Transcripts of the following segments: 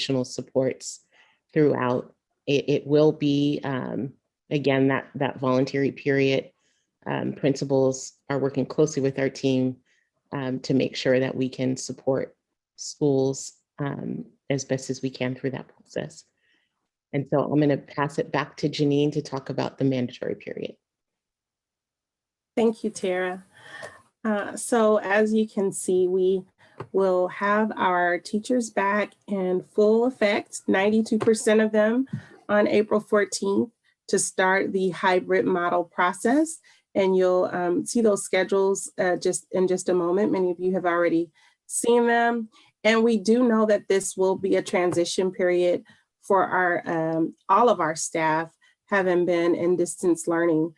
additional supports throughout. It will be, again, that voluntary period. Principals are working closely with our team to make sure that we can support schools as best as we can through that process. And so I'm going to pass it back to Janine to talk about the mandatory period. Thank you, Tara. So as you can see, we will have our teachers back in full effect, 92% of them on April 14th to start the hybrid model process. And you'll see those schedules just in a moment. Many of you have already seen them. And we do know that this will be a transition period for our all of our staff, having been in distance learning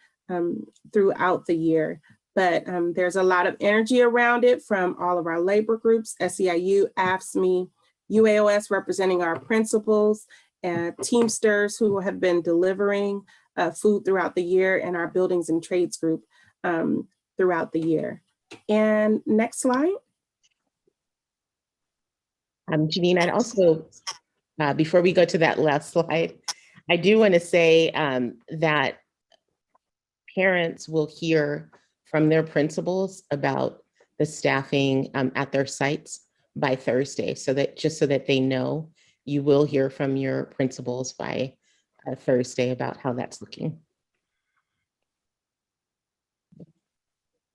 throughout the year. But there's a lot of energy around it from all of our labor groups, SEIU, AFSCME, UAOS representing our principals, and Teamsters who have been delivering food throughout the year, and our buildings and trades group throughout the year. And next slide. Janine, I'd also, before we go to that last slide, I do want to say that parents will hear from their principals about the staffing at their sites by Thursday, so that they know. You will hear from your principals by Thursday about how that's looking.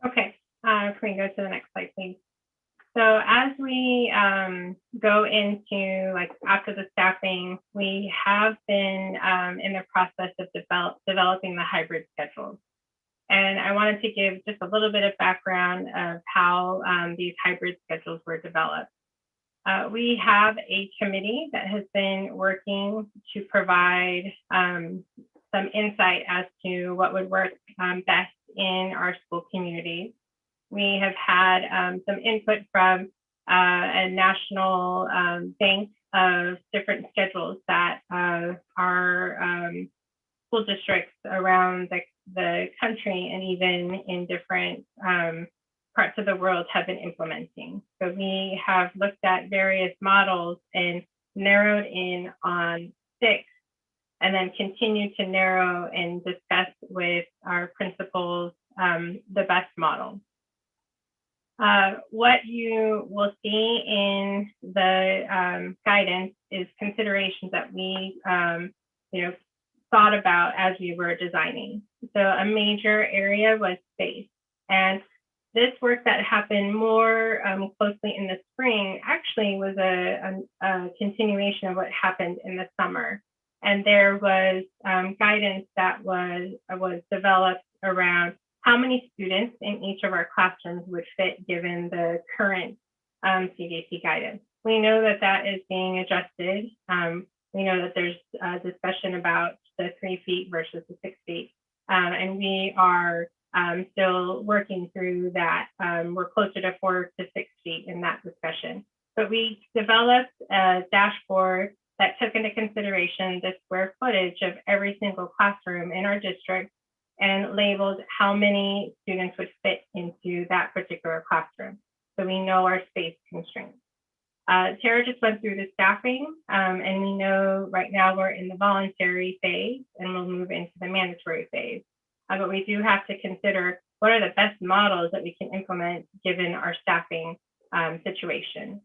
Okay, can we go to the next slide, please? So as we go into, like, after the staffing, we have been in the process of developing the hybrid schedules. And I wanted to give just a little bit of background of how these hybrid schedules were developed. We have a committee that has been working to provide some insight as to what would work best in our school communities. We have had some input from a national bank of different schedules that our school districts around the country and even in different parts of the world have been implementing. So we have looked at various models and narrowed in on 6, and then continue to narrow and discuss with our principals the best model. What you will see in the guidance is considerations that we thought about as we were designing. So a major area was space. And this work that happened more closely in the spring actually was a continuation of what happened in the summer. And there was guidance that was developed around how many students in each of our classrooms would fit given the current CDC guidance. We know that that is being adjusted. We know that there's a discussion about the 3 feet versus the 6 feet. And we are still working through that. We're closer to 4 to 6 feet in that discussion. But we developed a dashboard that took into consideration the square footage of every single classroom in our district and labeled how many students would fit into that particular classroom. So we know our space constraints. Tara just went through the staffing, and we know right now we're in the voluntary phase and we'll move into the mandatory phase. But we do have to consider what are the best models that we can implement given our staffing situation.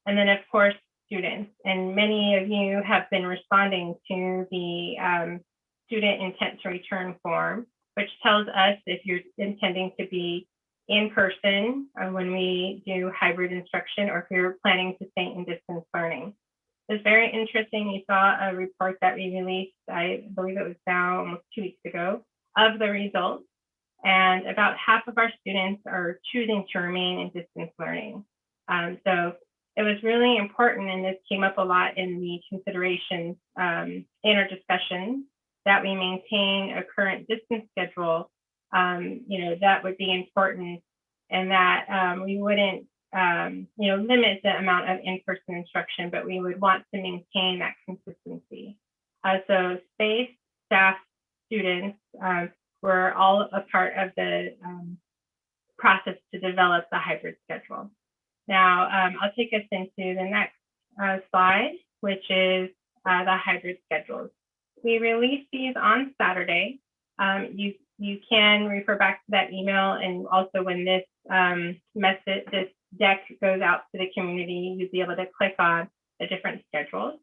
And then of course, students, and many of you have been responding to the student intent to return form, which tells us if you're intending to be in person when we do hybrid instruction, or if you're planning to stay in distance learning. It's very interesting. You saw a report that we released, I believe it was now almost 2 weeks ago, of the results. And about half of our students are choosing to remain in distance learning. So it was really important, and this came up a lot in the considerations in our discussions, that we maintain a current distance schedule. That would be important, and that we wouldn't limit the amount of in-person instruction, but we would want to maintain that consistency. So space, staff, students were all a part of the process to develop the hybrid schedule. Now, I'll take us into the next slide. which is the hybrid schedules. We release these on Saturday. You can refer back to that email, and also when this this deck goes out to the community, you'll be able to click on the different schedules.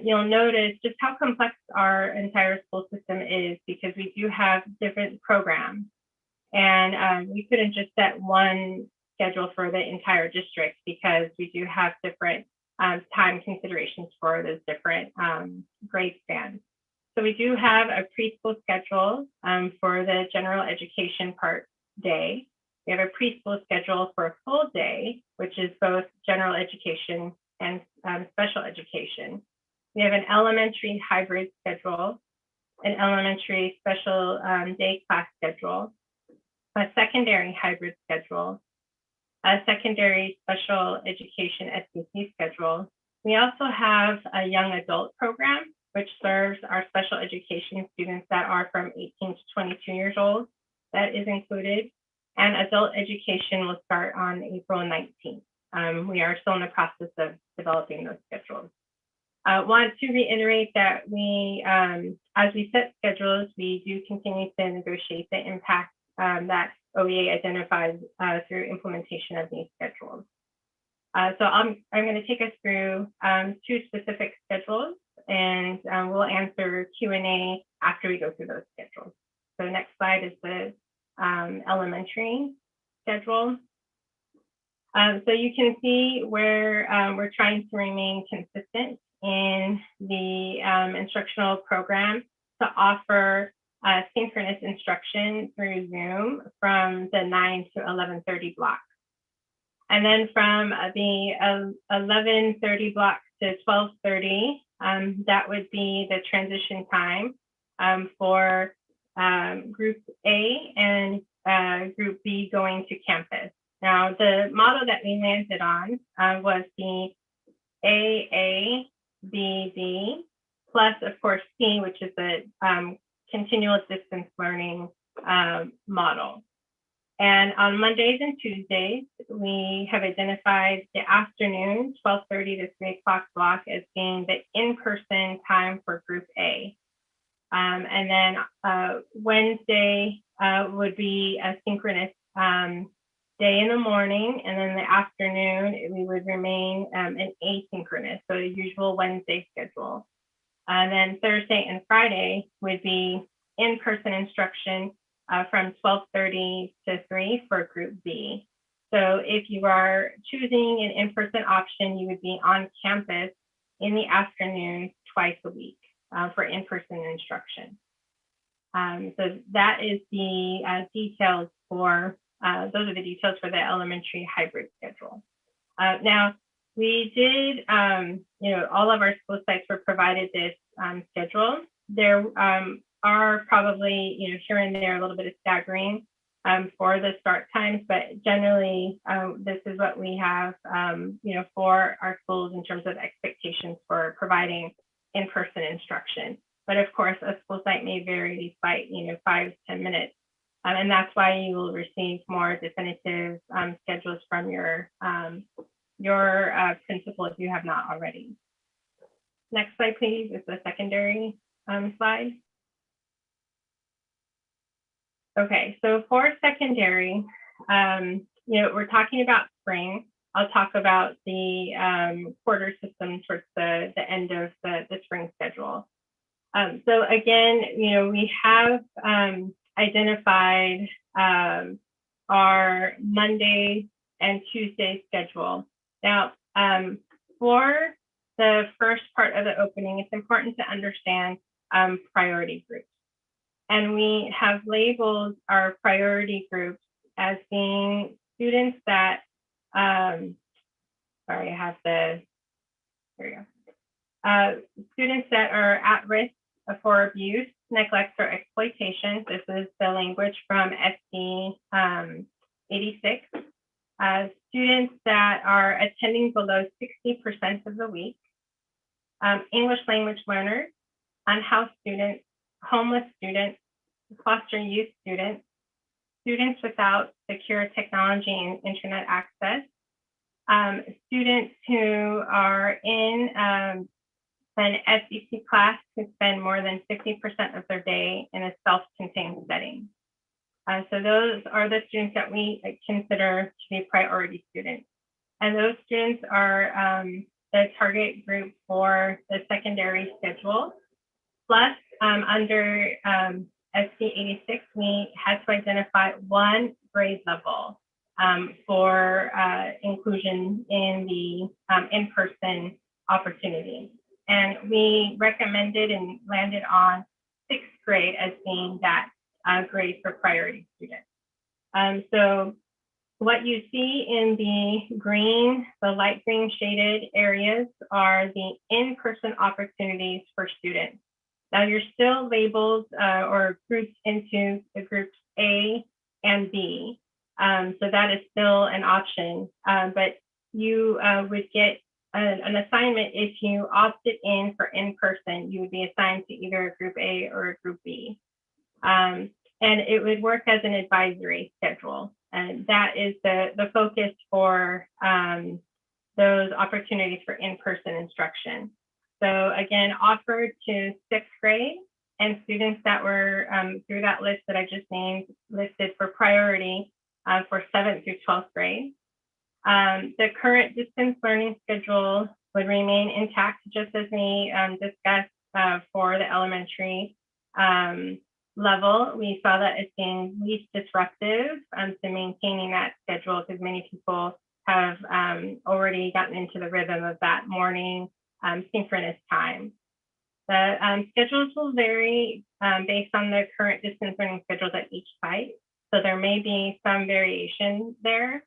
You'll notice just how complex our entire school system is, because we do have different programs, and we couldn't just set one schedule for the entire district, because we do have different time considerations for those different grade spans. So we do have a preschool schedule for the general education part day. We have a preschool schedule for a full day, which is both general education and special education. We have an elementary hybrid schedule, an elementary special day class schedule, a secondary hybrid schedule, a secondary special education SBC schedule. We also have a young adult program, which serves our special education students that are from 18 to 22 years old. That is included. And adult education will start on April 19th. We are still in the process of developing those schedules. I want to reiterate that we, as we set schedules, we do continue to negotiate the impact that OEA identifies through implementation of these schedules. So I'm going to take us through 2 specific schedules, and we'll answer Q&A after we go through those schedules. So the next slide is the elementary schedule. So you can see where we're trying to remain consistent in the instructional program to offer synchronous instruction through Zoom from the 9 to 11:30 block. And then from the 11:30 block to 12:30, that would be the transition time for Group A and Group B going to campus. Now, the model that we landed on was the AA, BB, plus, of course, C, which is the continual distance learning model. And on Mondays and Tuesdays, we have identified the afternoon, 12:30 to 3 o'clock block, as being the in-person time for Group A. And then Wednesday would be a synchronous day in the morning, and then the afternoon, we would remain an asynchronous, so the usual Wednesday schedule. And then Thursday and Friday would be in-person instruction from 12:30 to 3 for Group B. So if you are choosing an in-person option, you would be on campus in the afternoon twice a week for in-person instruction. So that is the details for, those are the details for the elementary hybrid schedule. Now, we did, all of our school sites were provided this schedule. There are probably, here and there a little bit of staggering for the start times, but generally this is what we have, for our schools in terms of expectations for providing in-person instruction. But of course, a school site may vary by 5 to 10 minutes, and that's why you will receive more definitive schedules from your principal if you have not already. Next slide, please, is the secondary slide. Okay, so for secondary, we're talking about spring. I'll talk about the quarter system towards the end of the spring schedule. So again, we have identified our Monday and Tuesday schedule. Now, for the first part of the opening, it's important to understand priority groups. And we have labeled our priority groups as being students that, sorry, I have there we go. Students that are at risk for abuse, neglect, or exploitation. This is the language from SB 86. Students that are attending below 60% of the week, English language learners, unhoused students, homeless students, foster youth students, students without secure technology and internet access, Students who are in an SEC class who spend more than 50% of their day in a self-contained setting. So those are the students that we consider to be priority students. And those students are the target group for the secondary schedule. Plus, under SC 86, we had to identify one grade level for inclusion in the in-person opportunity. And we recommended and landed on 6th grade as being that grade for priority students. So what you see in the green, the light green shaded areas are the in-person opportunities for students. Now you're still labeled or grouped into the groups A and B. So that is still an option, but you would get an assignment if you opted in for in-person. You would be assigned to either a group A or a group B. And it would work as an advisory schedule. And that is the focus for those opportunities for in-person instruction. So again, offered to 6th grade, and students that were through that list that I just named, listed for priority for 7th through 12th grade. The current distance learning schedule would remain intact, just as we discussed for the elementary level. We saw that as being least disruptive to maintaining that schedule, because many people have already gotten into the rhythm of that morning synchronous time. The schedules will vary based on the current distance learning schedules at each site. So there may be some variation there.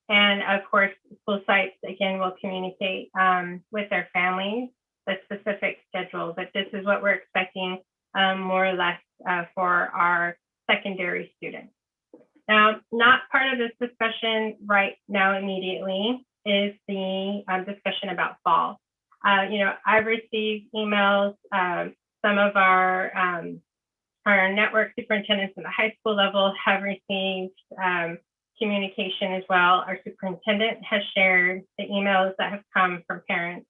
And of course, school sites, again, will communicate with their families the specific schedule, but this is what we're expecting more or less for our secondary students. Now, not part of this discussion right now immediately is the discussion about fall. I've received emails. Some of our network superintendents in the high school level have received communication as well. Our superintendent has shared the emails that have come from parents.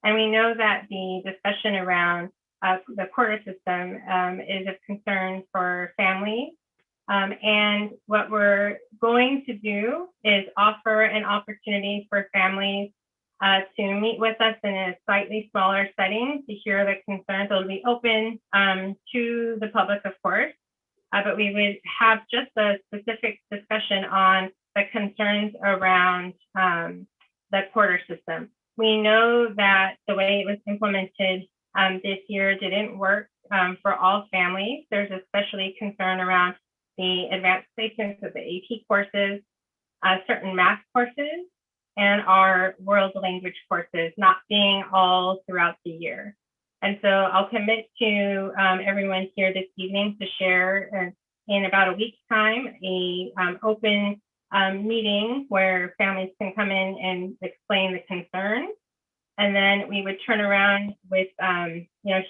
And we know that the discussion around the quarter system is of concern for families. And what we're going to do is offer an opportunity for families to meet with us in a slightly smaller setting to hear the concerns. It'll be open to the public, of course, but we would have just a specific discussion on the concerns around the quarter system. We know that the way it was implemented this year didn't work for all families. There's especially concern around the advanced placements of the AP courses, certain math courses, and our world language courses not being all throughout the year. And so I'll commit to everyone here this evening to share in about a week's time a open meeting where families can come in and explain the concerns. And then we would turn around with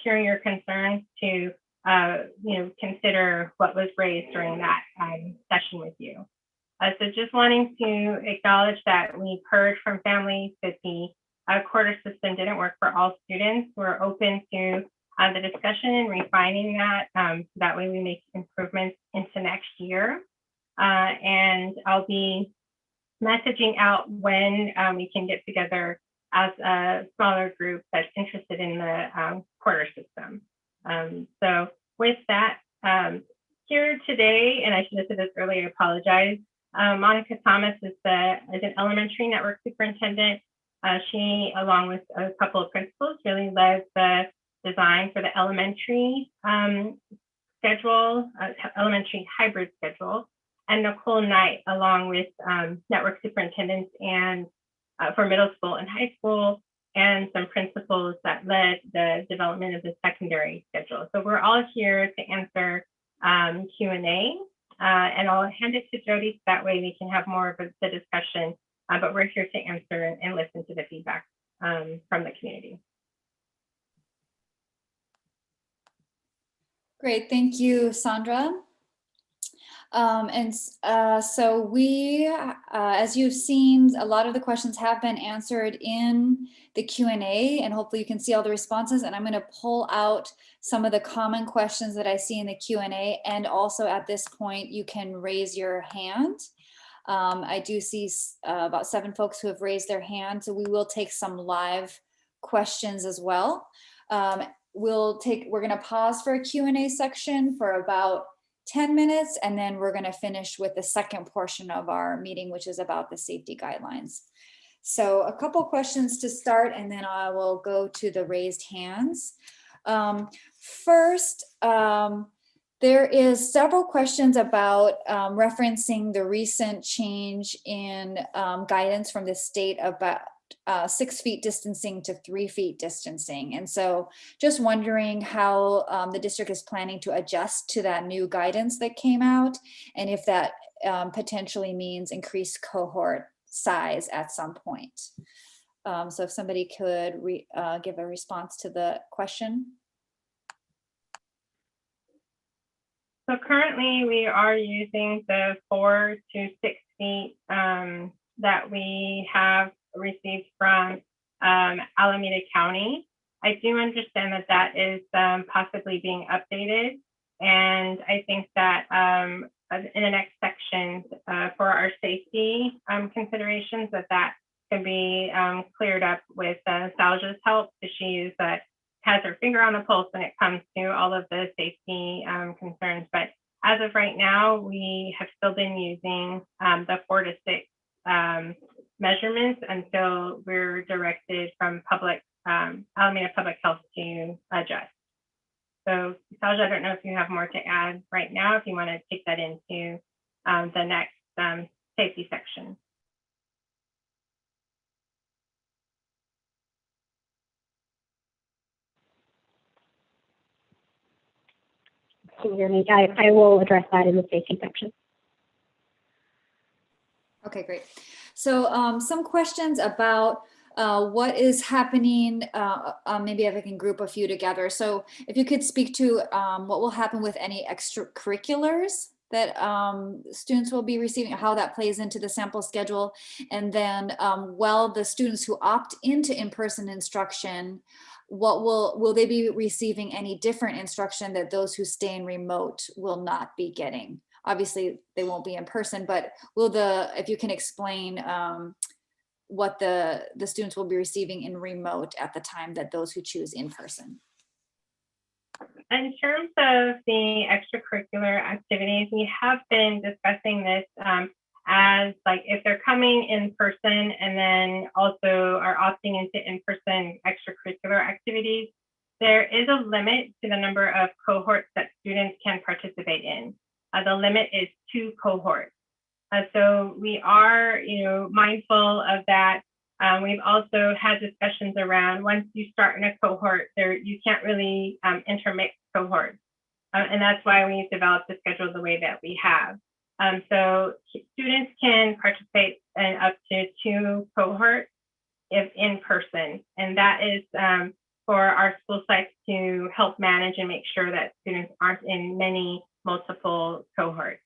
hearing your concerns to consider what was raised during that session with you. So just wanting to acknowledge that we've heard from families that the quarter system didn't work for all students. We're open to the discussion and refining that. That way we make improvements into next year. And I'll be messaging out when we can get together as a smaller group that's interested in the quarter system. So with that, here today, and I should have said this earlier, I apologize. Monica Thomas is an elementary network superintendent. She, along with a couple of principals, really led the design for the elementary schedule, elementary hybrid schedule. And Nicole Knight, along with network superintendents and for middle school and high school, and some principals that led the development of the secondary schedule. So we're all here to answer Q&A, and I'll hand it to Jody so that way we can have more of the discussion, but we're here to answer and listen to the feedback from the community. Great, thank you, Sandra. So we, as you've seen, a lot of the questions have been answered in the Q&A, and hopefully you can see all the responses. And I'm going to pull out some of the common questions that I see in the Q&A. And also at this point, you can raise your hand. I do see about 7 folks who have raised their hand, so we will take some live questions as well. We're going to pause for a Q&A section for about 10 minutes, and then we're going to finish with the second portion of our meeting, which is about the safety guidelines. So a couple questions to start, and then I will go to the raised hands. First, there is several questions about referencing the recent change in guidance from the state about 6 feet distancing to 3 feet distancing. And so just wondering how the district is planning to adjust to that new guidance that came out, and if that potentially means increased cohort size at some point. So if somebody could give a response to the question. So currently we are using the 4 to 6 feet that we have received from Alameda County. I do understand that that is possibly being updated. And I think that in the next section for our safety considerations, that can be cleared up with Salja's help, because she has her finger on the pulse when it comes to all of the safety concerns. But as of right now, we have still been using the 4 to 6 measurements until we're directed from Alameda Public Health to adjust. So Salja, I don't know if you have more to add right now, if you want to take that into the next safety section. Can you hear me? I will address that in the safety section. Okay, great. So some questions about what is happening, maybe if I can group a few together. So if you could speak to what will happen with any extracurriculars that students will be receiving, how that plays into the sample schedule. And then well, the students who opt into in-person instruction, will they be receiving any different instruction that those who stay in remote will not be getting? Obviously they won't be in person, but if you can explain what the students will be receiving in remote at the time that those who choose in person. In terms of the extracurricular activities, we have been discussing this as like if they're coming in person and then also are opting into in-person extracurricular activities, there is a limit to the number of cohorts that students can participate in. The limit is 2 cohorts. So we are, mindful of that. We've also had discussions around once you start in a cohort, you can't really intermix cohorts. And that's why we've developed the schedule the way that we have. So students can participate in up to 2 cohorts if in person. And that is for our school sites to help manage and make sure that students aren't in multiple cohorts.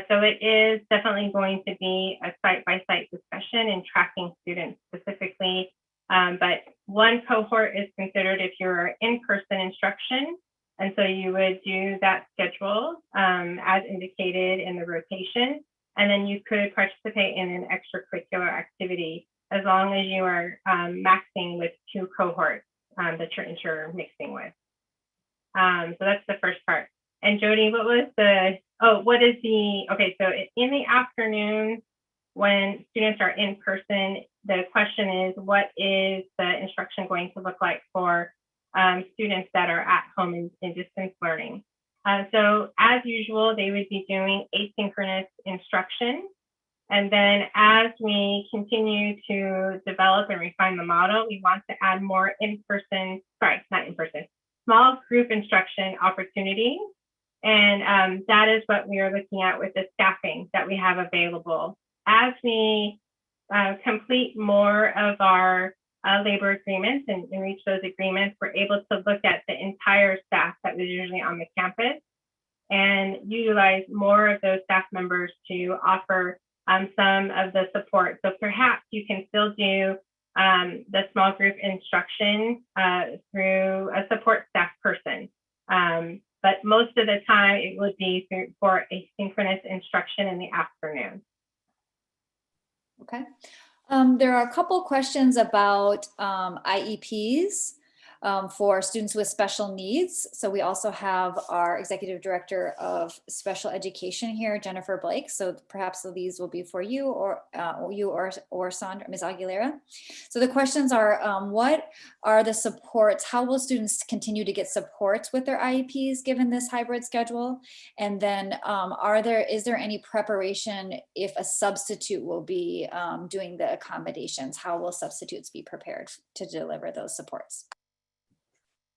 So it is definitely going to be a site-by-site discussion and tracking students specifically. But 1 cohort is considered if you're in-person instruction. And so you would do that schedule as indicated in the rotation. And then you could participate in an extracurricular activity as long as you are maxing with 2 cohorts that you're intermixing with. So that's the first part. And Jody, what is the okay, so in the afternoon, when students are in person, the question is, what is the instruction going to look like for students that are at home in distance learning? So as usual, they would be doing asynchronous instruction. And then as we continue to develop and refine the model, we want to add more small group instruction opportunities. And that is what we are looking at with the staffing that we have available. As we complete more of our labor agreements and reach those agreements, we're able to look at the entire staff that was usually on the campus and utilize more of those staff members to offer some of the support. So perhaps you can still do the small group instruction through a support staff person. But most of the time it would be for asynchronous instruction in the afternoon. Okay. There are a couple questions about IEPs for students with special needs. So we also have our Executive Director of Special Education here, Jennifer Blake. So perhaps these will be for you or Sandra, Ms. Aguilera. So the questions are, what are the supports? How will students continue to get supports with their IEPs given this hybrid schedule? And then is there any preparation if a substitute will be doing the accommodations? How will substitutes be prepared to deliver those supports?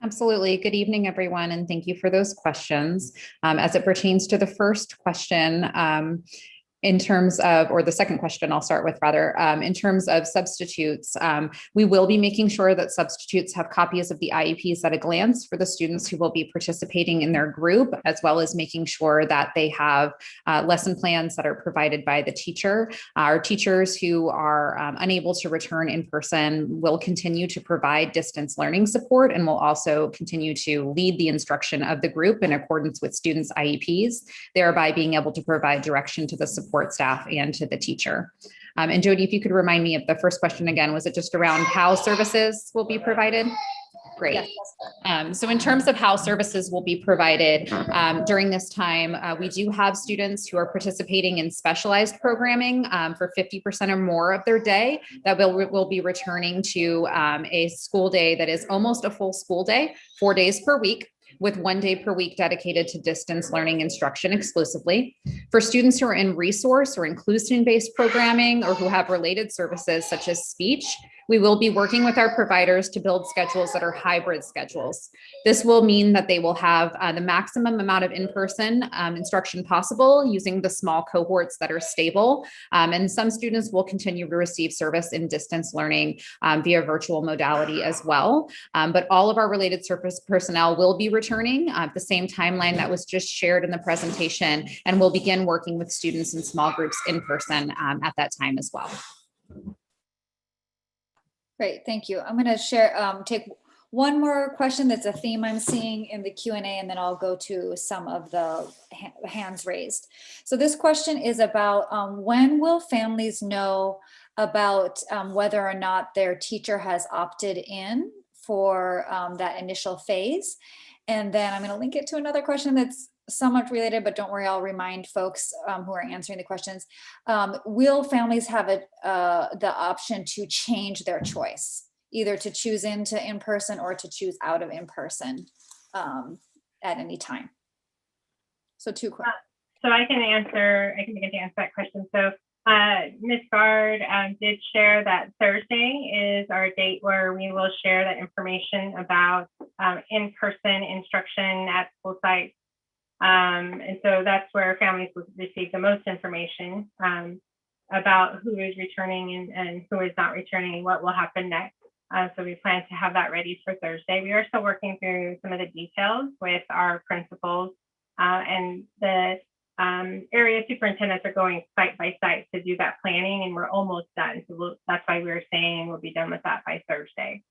Absolutely. Good evening, everyone, and thank you for those questions. As it pertains to the first question, in terms of, or the second question I'll start with rather, in terms of substitutes, we will be making sure that substitutes have copies of the IEPs at a glance for the students who will be participating in their group, as well as making sure that they have lesson plans that are provided by the teacher. Our teachers who are unable to return in person will continue to provide distance learning support and will also continue to lead the instruction of the group in accordance with students' IEPs, thereby being able to provide direction to the support staff and to the teacher. And Jody, if you could remind me of the first question again, was it just around how services will be provided? Great. So in terms of how services will be provided during this time, we do have students who are participating in specialized programming for 50% or more of their day that will be returning to a school day that is almost a full school day, 4 days per week, with 1 day per week dedicated to distance learning instruction exclusively. For students who are in resource or inclusion-based programming or who have related services such as speech, we will be working with our providers to build schedules that are hybrid schedules. This will mean that they will have the maximum amount of in-person instruction possible using the small cohorts that are stable. And some students will continue to receive service in distance learning via virtual modality as well. But all of our related service personnel will be returning at the same timeline that was just shared in the presentation, and we'll begin working with students in small groups in person at that time as well. Great, thank you. I'm going to take one more question that's a theme I'm seeing in the Q&A, and then I'll go to some of the hands raised. So this question is about when will families know about whether or not their teacher has opted in for that initial phase? And then I'm going to link it to another question that's somewhat related, but don't worry, I'll remind folks who are answering the questions. Will families have the option to change their choice, either to choose into in-person or to choose out of in-person at any time? So two questions. So I can begin to answer that question. So Ms. Gard did share that Thursday is our date where we will share that information about in-person instruction at school sites. And so that's where families will receive the most information about who is returning and who is not returning and what will happen next. So we plan to have that ready for Thursday. We are still working through some of the details with our principals and the area superintendents are going site by site to do that planning, and we're almost done. So that's why we were saying we'll be done with that by Thursday.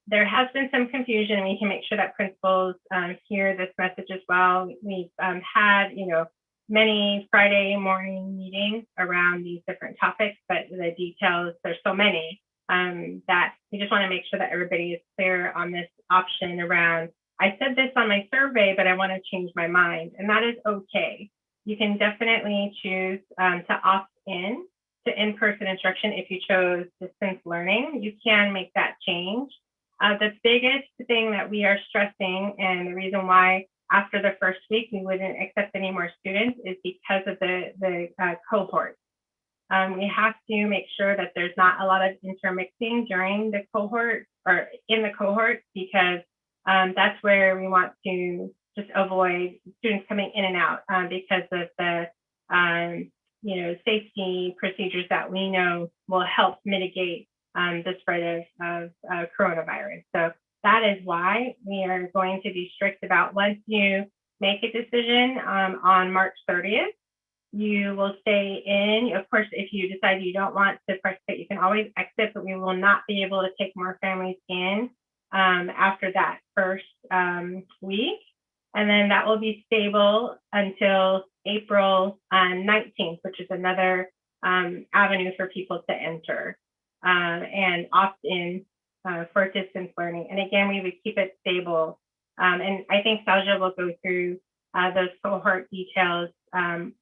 There has been some confusion, and we can make sure that principals hear this message as well. We've had, many Friday morning meetings around these different topics, but the details, there's so many that we just want to make sure that everybody is clear on this option around, I said this on my survey, but I want to change my mind, and that is okay. You can definitely choose to opt in to in-person instruction if you chose distance learning. You can make that change. The biggest thing that we are stressing, and the reason why after the first week we wouldn't accept any more students, is because of the cohort. We have to make sure that there's not a lot of intermixing during the cohort or in the cohort, because that's where we want to just avoid students coming in and out because of the safety procedures that we know will help mitigate the spread of coronavirus. So that is why we are going to be strict about, once you make a decision on March 30th. You will stay in. Of course, if you decide you don't want to participate, you can always exit, but we will not be able to take more families in after that first week. And then that will be stable until April 19th, which is another avenue for people to enter and opt in for distance learning. And again, we would keep it stable. And I think Salja will go through those cohort details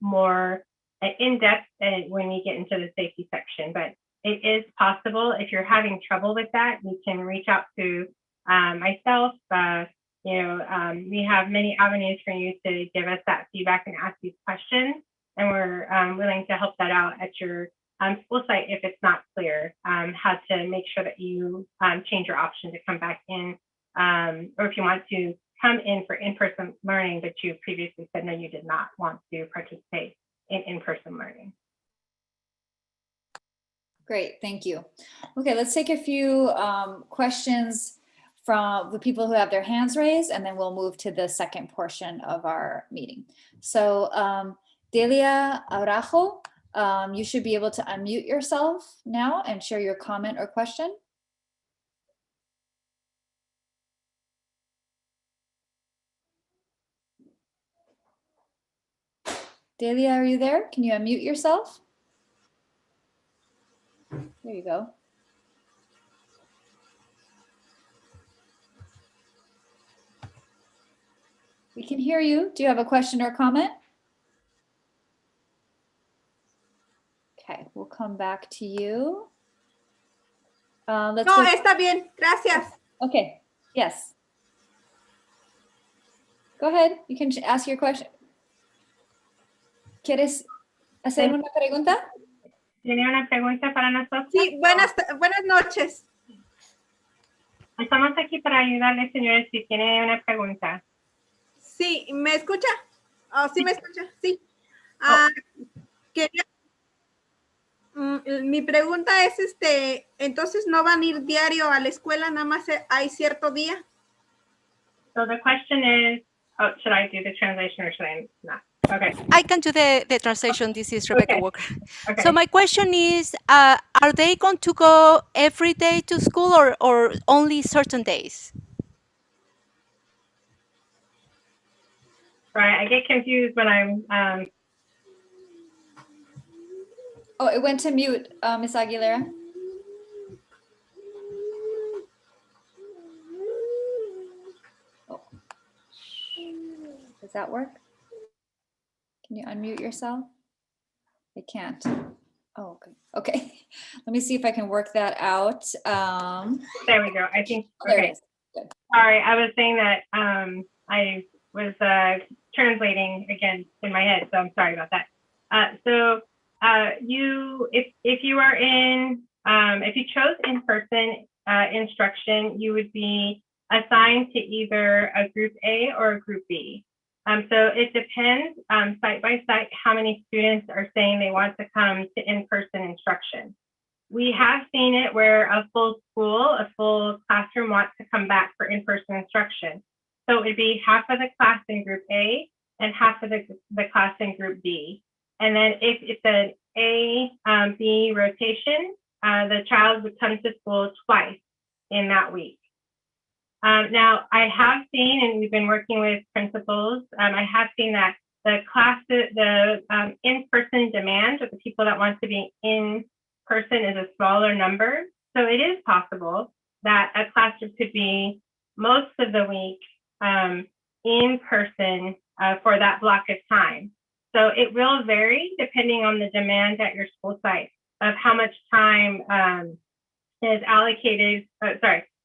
more in depth when we get into the safety section. But it is possible. If you're having trouble with that, you can reach out to myself. We have many avenues for you to give us that feedback and ask these questions. And we're willing to help that out at your school site if it's not clear how to make sure that you change your option to come back in, or if you want to come in for in-person learning, but you previously said no, you did not want to participate in in-person learning. Great, thank you. Okay, let's take a few questions from the people who have their hands raised, and then we'll move to the second portion of our meeting. So Delia Araujo, you should be able to unmute yourself now and share your comment or question. Delia, are you there? Can you unmute yourself? There you go. We can hear you. Do you have a question or comment? Okay, we'll come back to you. Let's No, go. está bien. Gracias. Okay, yes. Go ahead, you can ask your question. ¿Quieres hacer una pregunta? ¿Tiene una pregunta para nosotros? Sí, buenas noches. Estamos aquí para ayudarle, señores, si tiene una pregunta. Sí, ¿me escucha? Oh, sí, me escucha, sí. Mi pregunta es, entonces no van a ir diario a la escuela, nada más hay cierto día. So the question is, should I do the translation or should I not? Okay. I can do the translation. This is Rebecca Okay. Walker. Okay. So my question is, are they going to go every day to school or only certain days? Right, I get confused when I'm Oh, it went to mute, Ms. Aguilera. Oh. Does that work? Can you unmute yourself? I can't. Oh, okay. Okay. Let me see if I can work that out. there we go. I think There it okay. is. Good. Sorry, I was saying that I was translating again in my head, so I'm sorry about that. If you are in, if you chose in-person instruction, you would be assigned to either a group A or a group B. So it depends site by site how many students are saying they want to come to in-person instruction. We have seen it where a full school, a full classroom wants to come back for in-person instruction. So it would be half of the class in group A and half of the class in group B. And then if it's an A-B rotation, the child would come to school twice in that week. Now, I have seen, and we've been working with principals, I have seen that the in-person demand of the people that want to be in person is a smaller number. So it is possible that a classroom could be most of the week in person for that block of time. So it will vary depending on the demand at your school site of how much time is allocated,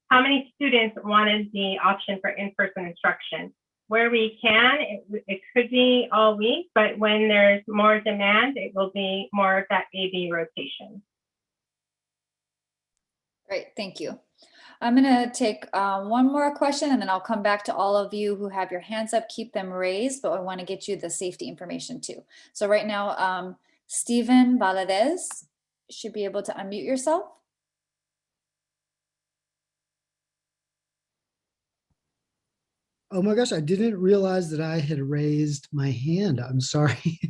how many students wanted the option for in-person instruction. Where we can, it could be all week, but when there's more demand, it will be more of that A-B rotation. Great, thank you. I'm gonna take one more question and then I'll come back to all of you who have your hands up, keep them raised, but I wanna get you the safety information too. So right now, Stephen Valadez should be able to unmute yourself. Oh my gosh, I didn't realize that I had raised my hand. I'm sorry.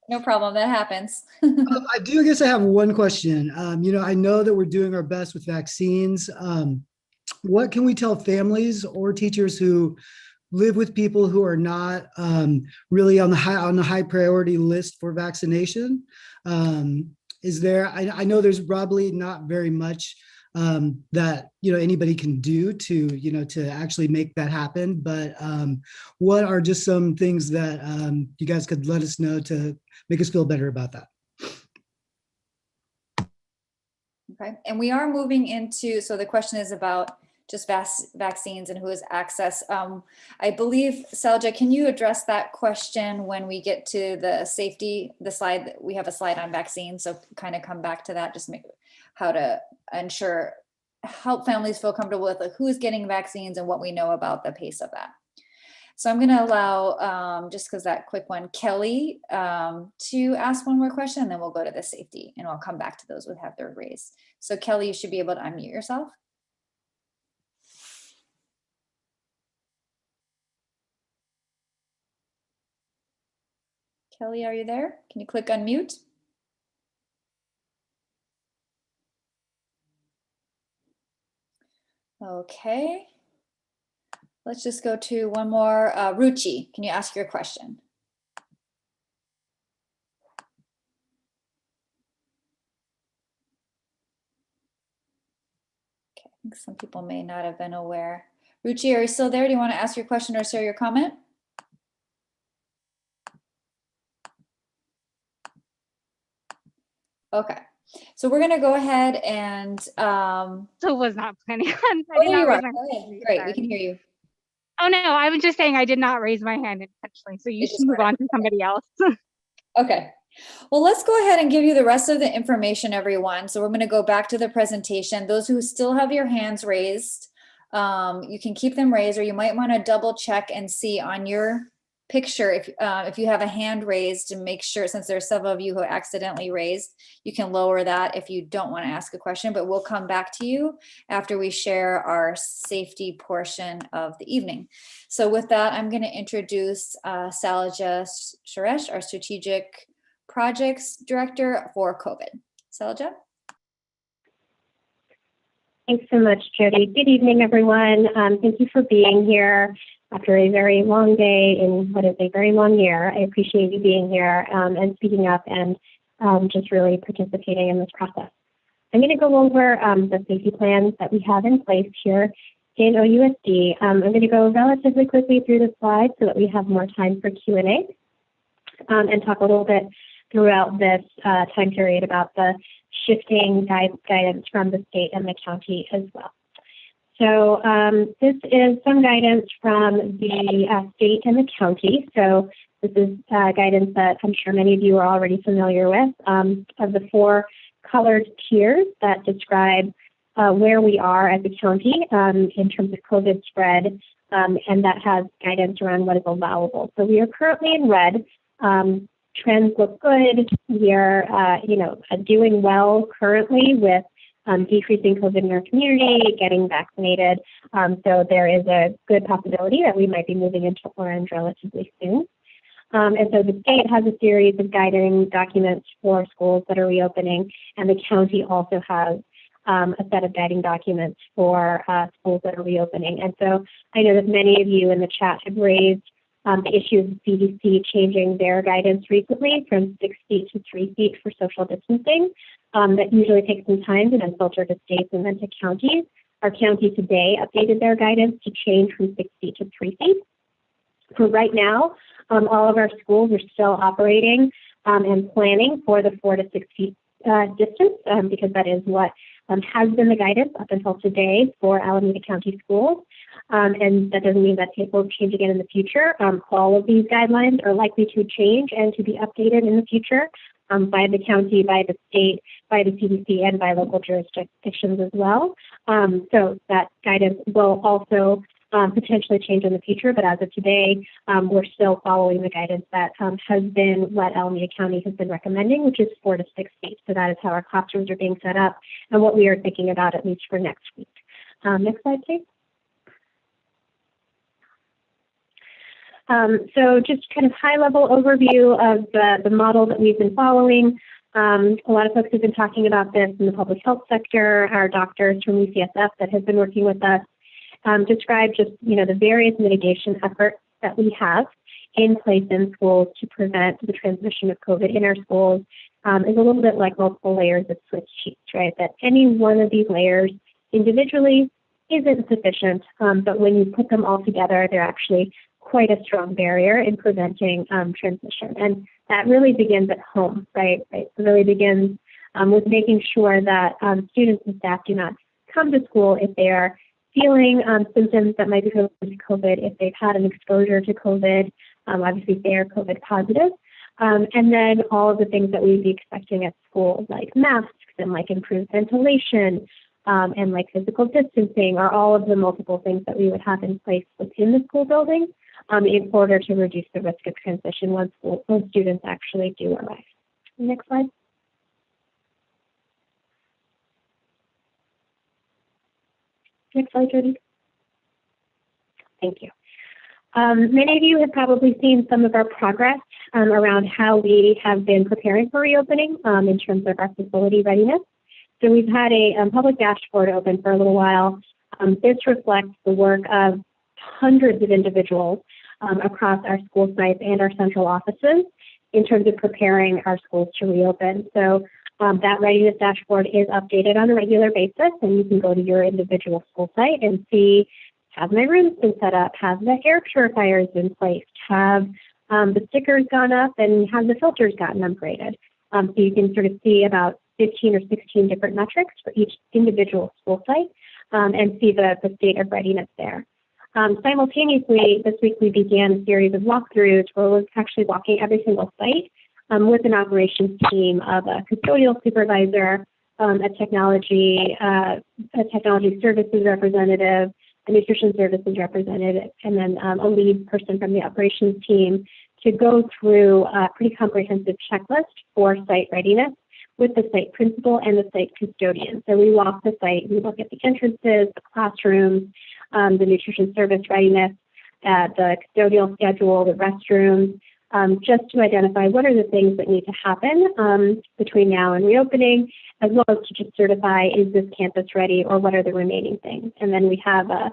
No problem, that happens. I do guess I have one question. I know that we're doing our best with vaccines. What can we tell families or teachers who live with people who are not really on the high priority list for vaccination? Is there? I know there's probably not very much that anybody can do to actually make that happen. But what are just some things that you guys could let us know to make us feel better about that? Okay, and we are moving into, so the question is about just vaccines and who has access. I believe, Selja, can you address that question when we get to the safety, the slide? We have a slide on vaccines, so kind of come back to that, just make how to help families feel comfortable with like, who's getting vaccines and what we know about the pace of that. So I'm going to allow, just because that quick one, Kelly, to ask one more question, and then we'll go to the safety, and I'll come back to those who have their raised. So Kelly, you should be able to unmute yourself. Kelly, are you there? Can you click unmute? Okay. Let's just go to one more. Ruchi, can you ask your question? Okay, I think some people may not have been aware. Ruchi, are you still there? Do you want to ask your question or share your comment? Okay, so we're gonna go ahead and So was not planning on. Oh, there you are. Great, we can hear you. Oh no, I was just saying I did not raise my hand intentionally, so you should move on to somebody else. Okay, well, let's go ahead and give you the rest of the information, everyone. So we're going to go back to the presentation. Those who still have your hands raised, you can keep them raised, or you might want to double check and see on your picture if you have a hand raised, to make sure, since there's several of you who accidentally raised, you can lower that if you don't want to ask a question, but we'll come back to you after we share our safety portion of the evening. So with that, I'm going to introduce Salja Suresh, our Strategic Projects Director for COVID. Salja? Thanks so much, Jody. Good evening, everyone. Thank you for being here after a very long day in what is a very long year. I appreciate you being here and speaking up and just really participating in this process. I'm going to go over the safety plans that we have in place here in OUSD. I'm going to go relatively quickly through the slides so that we have more time for Q&A and talk a little bit throughout this time period about the shifting guidance from the state and the county as well. So this is some guidance from the state and the county. So this is guidance that I'm sure many of you are already familiar with, of the 4 colored tiers that describe where we are as a county in terms of COVID spread, and that has guidance around what is allowable. So we are currently in red. Trends look good. We are, doing well currently with decreasing COVID in our community, getting vaccinated. So there is a good possibility that we might be moving into orange relatively soon. And so the state has a series of guiding documents for schools that are reopening, and the county also has a set of guiding documents for schools that are reopening. And so I know that many of you in the chat have raised the issue of the CDC changing their guidance recently from 6 feet to 3 feet for social distancing. That usually takes some time to then filter to states and then to counties. Our county today updated their guidance to change from 6 feet to 3 feet. For right now, all of our schools are still operating and planning for the 4 to 6 feet distance because that is what has been the guidance up until today for Alameda County schools. And that doesn't mean that it will change again in the future. All of these guidelines are likely to change and to be updated in the future by the county, by the state, by the CDC, and by local jurisdictions as well. So that guidance will also potentially change in the future, but as of today, we're still following the guidance that has been what Alameda County has been recommending, which is 4 to 6 feet. So that is how our classrooms are being set up and what we are thinking about, at least for next week. Next slide, please. So just kind of high-level overview of the model that we've been following. A lot of folks have been talking about this in the public health sector. Our doctors from UCSF that have been working with us describe just, the various mitigation efforts that we have in place in schools to prevent the transmission of COVID in our schools. Is a little bit like multiple layers of Swiss cheese, right? That any one of these layers individually isn't sufficient, but when you put them all together, they're actually quite a strong barrier in preventing transmission. And that really begins at home, right? It really begins with making sure that students and staff do not come to school if they are feeling symptoms that might be related to COVID, if they've had an exposure to COVID, obviously if they are COVID positive. And then all of the things that we'd be expecting at school, like masks and like improved ventilation and like physical distancing, are all of the multiple things that we would have in place within the school building in order to reduce the risk of transmission once students actually do arrive. Next slide. Next slide, Jody. Thank you. Many of you have probably seen some of our progress around how we have been preparing for reopening in terms of our facility readiness. So we've had a public dashboard open for a little while. This reflects the work of hundreds of individuals across our school sites and our central offices in terms of preparing our schools to reopen. So that readiness dashboard is updated on a regular basis, and you can go to your individual school site and see, have my rooms been set up? Have the air purifiers been placed? Have the stickers gone up, and have the filters gotten upgraded? So you can sort of see about 15 or 16 different metrics for each individual school site and see the state of readiness there. Simultaneously, this week we began a series of walkthroughs where we're actually walking every single site with an operations team of a custodial supervisor, a technology services representative, a nutrition services representative, and then a lead person from the operations team to go through a pretty comprehensive checklist for site readiness with the site principal and the site custodian. So we walk the site, we look at the entrances, the classrooms, the nutrition service readiness, the custodial schedule, the restrooms, just to identify what are the things that need to happen between now and reopening, as well as to just certify, is this campus ready, or what are the remaining things? And then we have a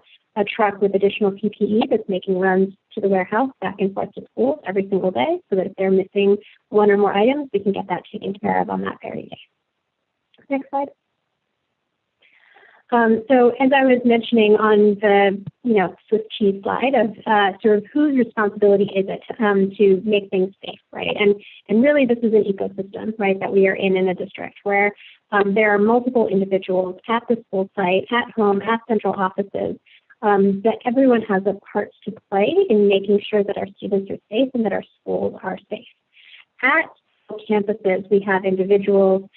truck with additional PPE that's making runs to the warehouse back and forth to schools every single day, so that if they're missing one or more items, we can get that taken care of on that very day. Next slide. So as I was mentioning on the Swiss cheese slide of sort of whose responsibility is it to make things safe, right? And really this is an ecosystem, right, that we are in a district where there are multiple individuals at the school site, at home, at central offices, that everyone has a part to play in making sure that our students are safe and that our schools are safe. At campuses, we have individuals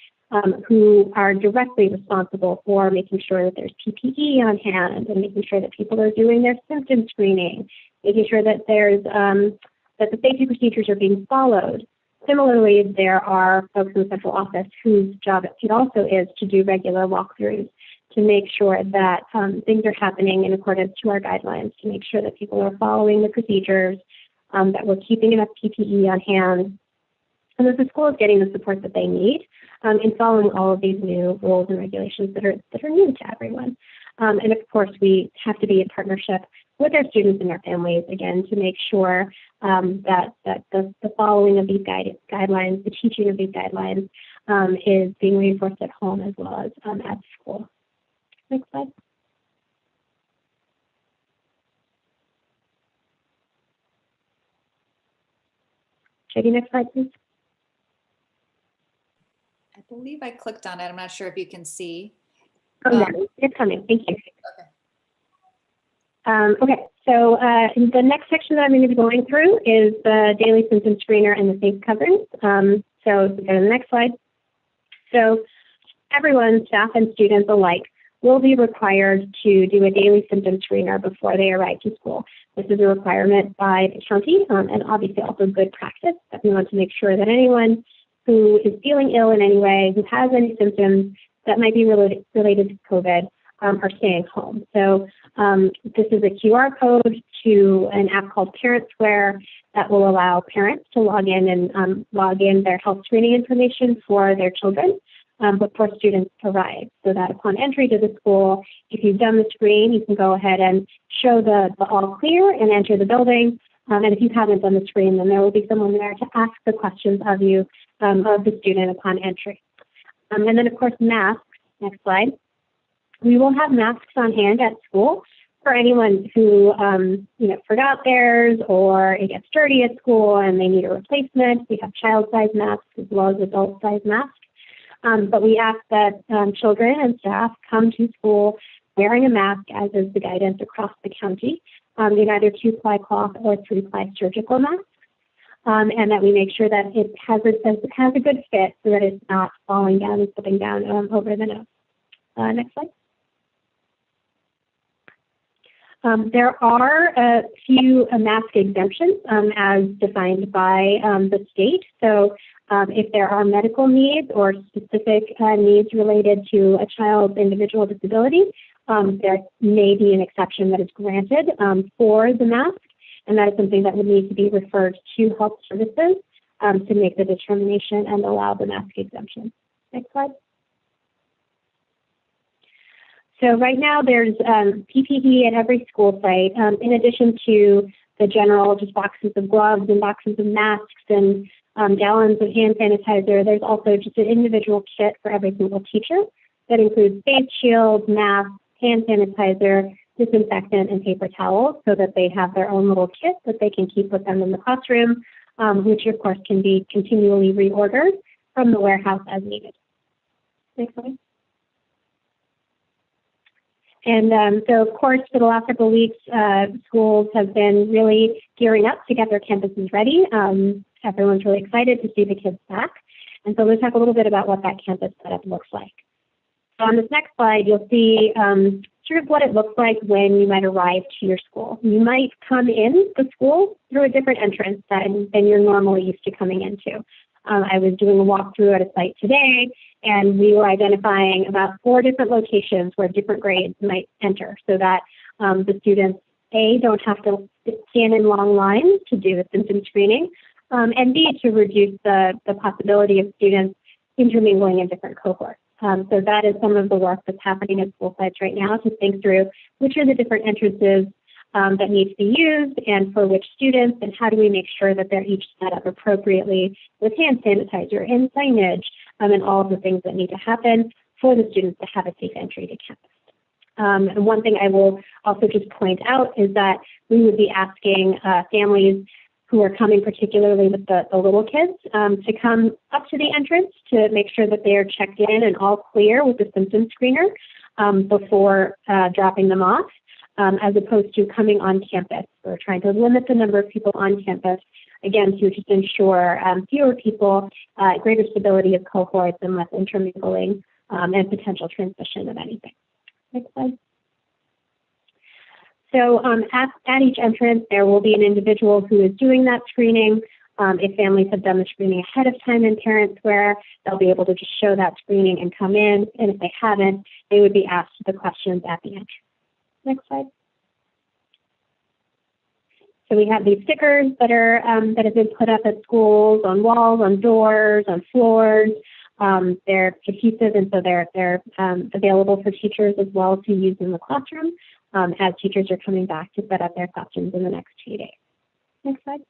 who are directly responsible for making sure that there's PPE on hand and making sure that people are doing their symptom screening, making sure that there's that the safety procedures are being followed. Similarly, there are folks in the central office whose job it also is to do regular walkthroughs to make sure that things are happening in accordance to our guidelines, to make sure that people are following the procedures, that we're keeping enough PPE on hand, and that the school is getting the support that they need in following all of these new rules and regulations that are new to everyone. And of course, we have to be in partnership with our students and our families, again, to make sure that the following of these guidelines, the teaching of these guidelines is being reinforced at home as well as at school. Next slide. Jody, next slide, please. I believe I clicked on it. I'm not sure if you can see. Oh, yeah, it's coming. Thank you. Okay, so the next section that I'm going to be going through is the daily symptom screener and the safe coverings. So go to the next slide. So everyone, staff and students alike, will be required to do a daily symptom screener before they arrive to school. This is a requirement by the county and obviously also good practice that we want to make sure that anyone who is feeling ill in any way, who has any symptoms that might be related to COVID, are staying home. So this is a QR code to an app called ParentSquare that will allow parents to log in and log in their health screening information for their children before students arrive, so that upon entry to the school, if you've done the screen, you can go ahead and show the all clear and enter the building. And if you haven't done the screen, then there will be someone there to ask the questions of you, of the student upon entry. And then, of course, masks. Next slide. We will have masks on hand at school for anyone who forgot theirs, or it gets dirty at school and they need a replacement. We have child-size masks as well as adult-size masks. But we ask that children and staff come to school wearing a mask, as is the guidance across the county, in either 2-ply cloth or 3-ply surgical masks, and that we make sure that it has a good fit so that it's not falling down and slipping down over the nose. Next slide. There are a few mask exemptions as defined by the state. So if there are medical needs or specific needs related to a child's individual disability, there may be an exception that is granted for the mask, and that is something that would need to be referred to health services to make the determination and allow the mask exemption. Next slide. So right now there's PPE at every school site, in addition to the general just boxes of gloves and boxes of masks and gallons of hand sanitizer. There's also just an individual kit for every single teacher that includes face shields, masks, hand sanitizer, disinfectant, and paper towels, so that they have their own little kit that they can keep with them in the classroom, which of course can be continually reordered from the warehouse as needed. Next slide. And so, of course, for the last couple of weeks, schools have been really gearing up to get their campuses ready. Everyone's really excited to see the kids back. And so let's talk a little bit about what that campus setup looks like. So on this next slide, you'll see sort of what it looks like when you might arrive to your school. You might come in the school through a different entrance than you're normally used to coming into. I was doing a walkthrough at a site today, and we were identifying about 4 different locations where different grades might enter, so that the students, A, don't have to stand in long lines to do the symptom screening, and B, to reduce the possibility of students intermingling in different cohorts. So that is some of the work that's happening at school sites right now, to think through which are the different entrances that need to be used and for which students, and how do we make sure that they're each set up appropriately with hand sanitizer and signage and all of the things that need to happen for the students to have a safe entry to campus. And one thing I will also just point out is that we would be asking families who are coming, particularly with the little kids, to come up to the entrance to make sure that they are checked in and all clear with the symptom screener before dropping them off, as opposed to coming on campus. We're trying to limit the number of people on campus, again, to just ensure fewer people, greater stability of cohorts, and less intermingling and potential transmission of anything. Next slide. So at each entrance, there will be an individual who is doing that screening. If families have done the screening ahead of time in ParentSquare, they'll be able to just show that screening and come in. And if they haven't, they would be asked the questions at the entrance. Next slide. So we have these stickers that are that have been put up at schools, on walls, on doors, on floors. They're adhesive, and so they're available for teachers as well to use in the classroom as teachers are coming back to set up their classrooms in the next few days. Next slide.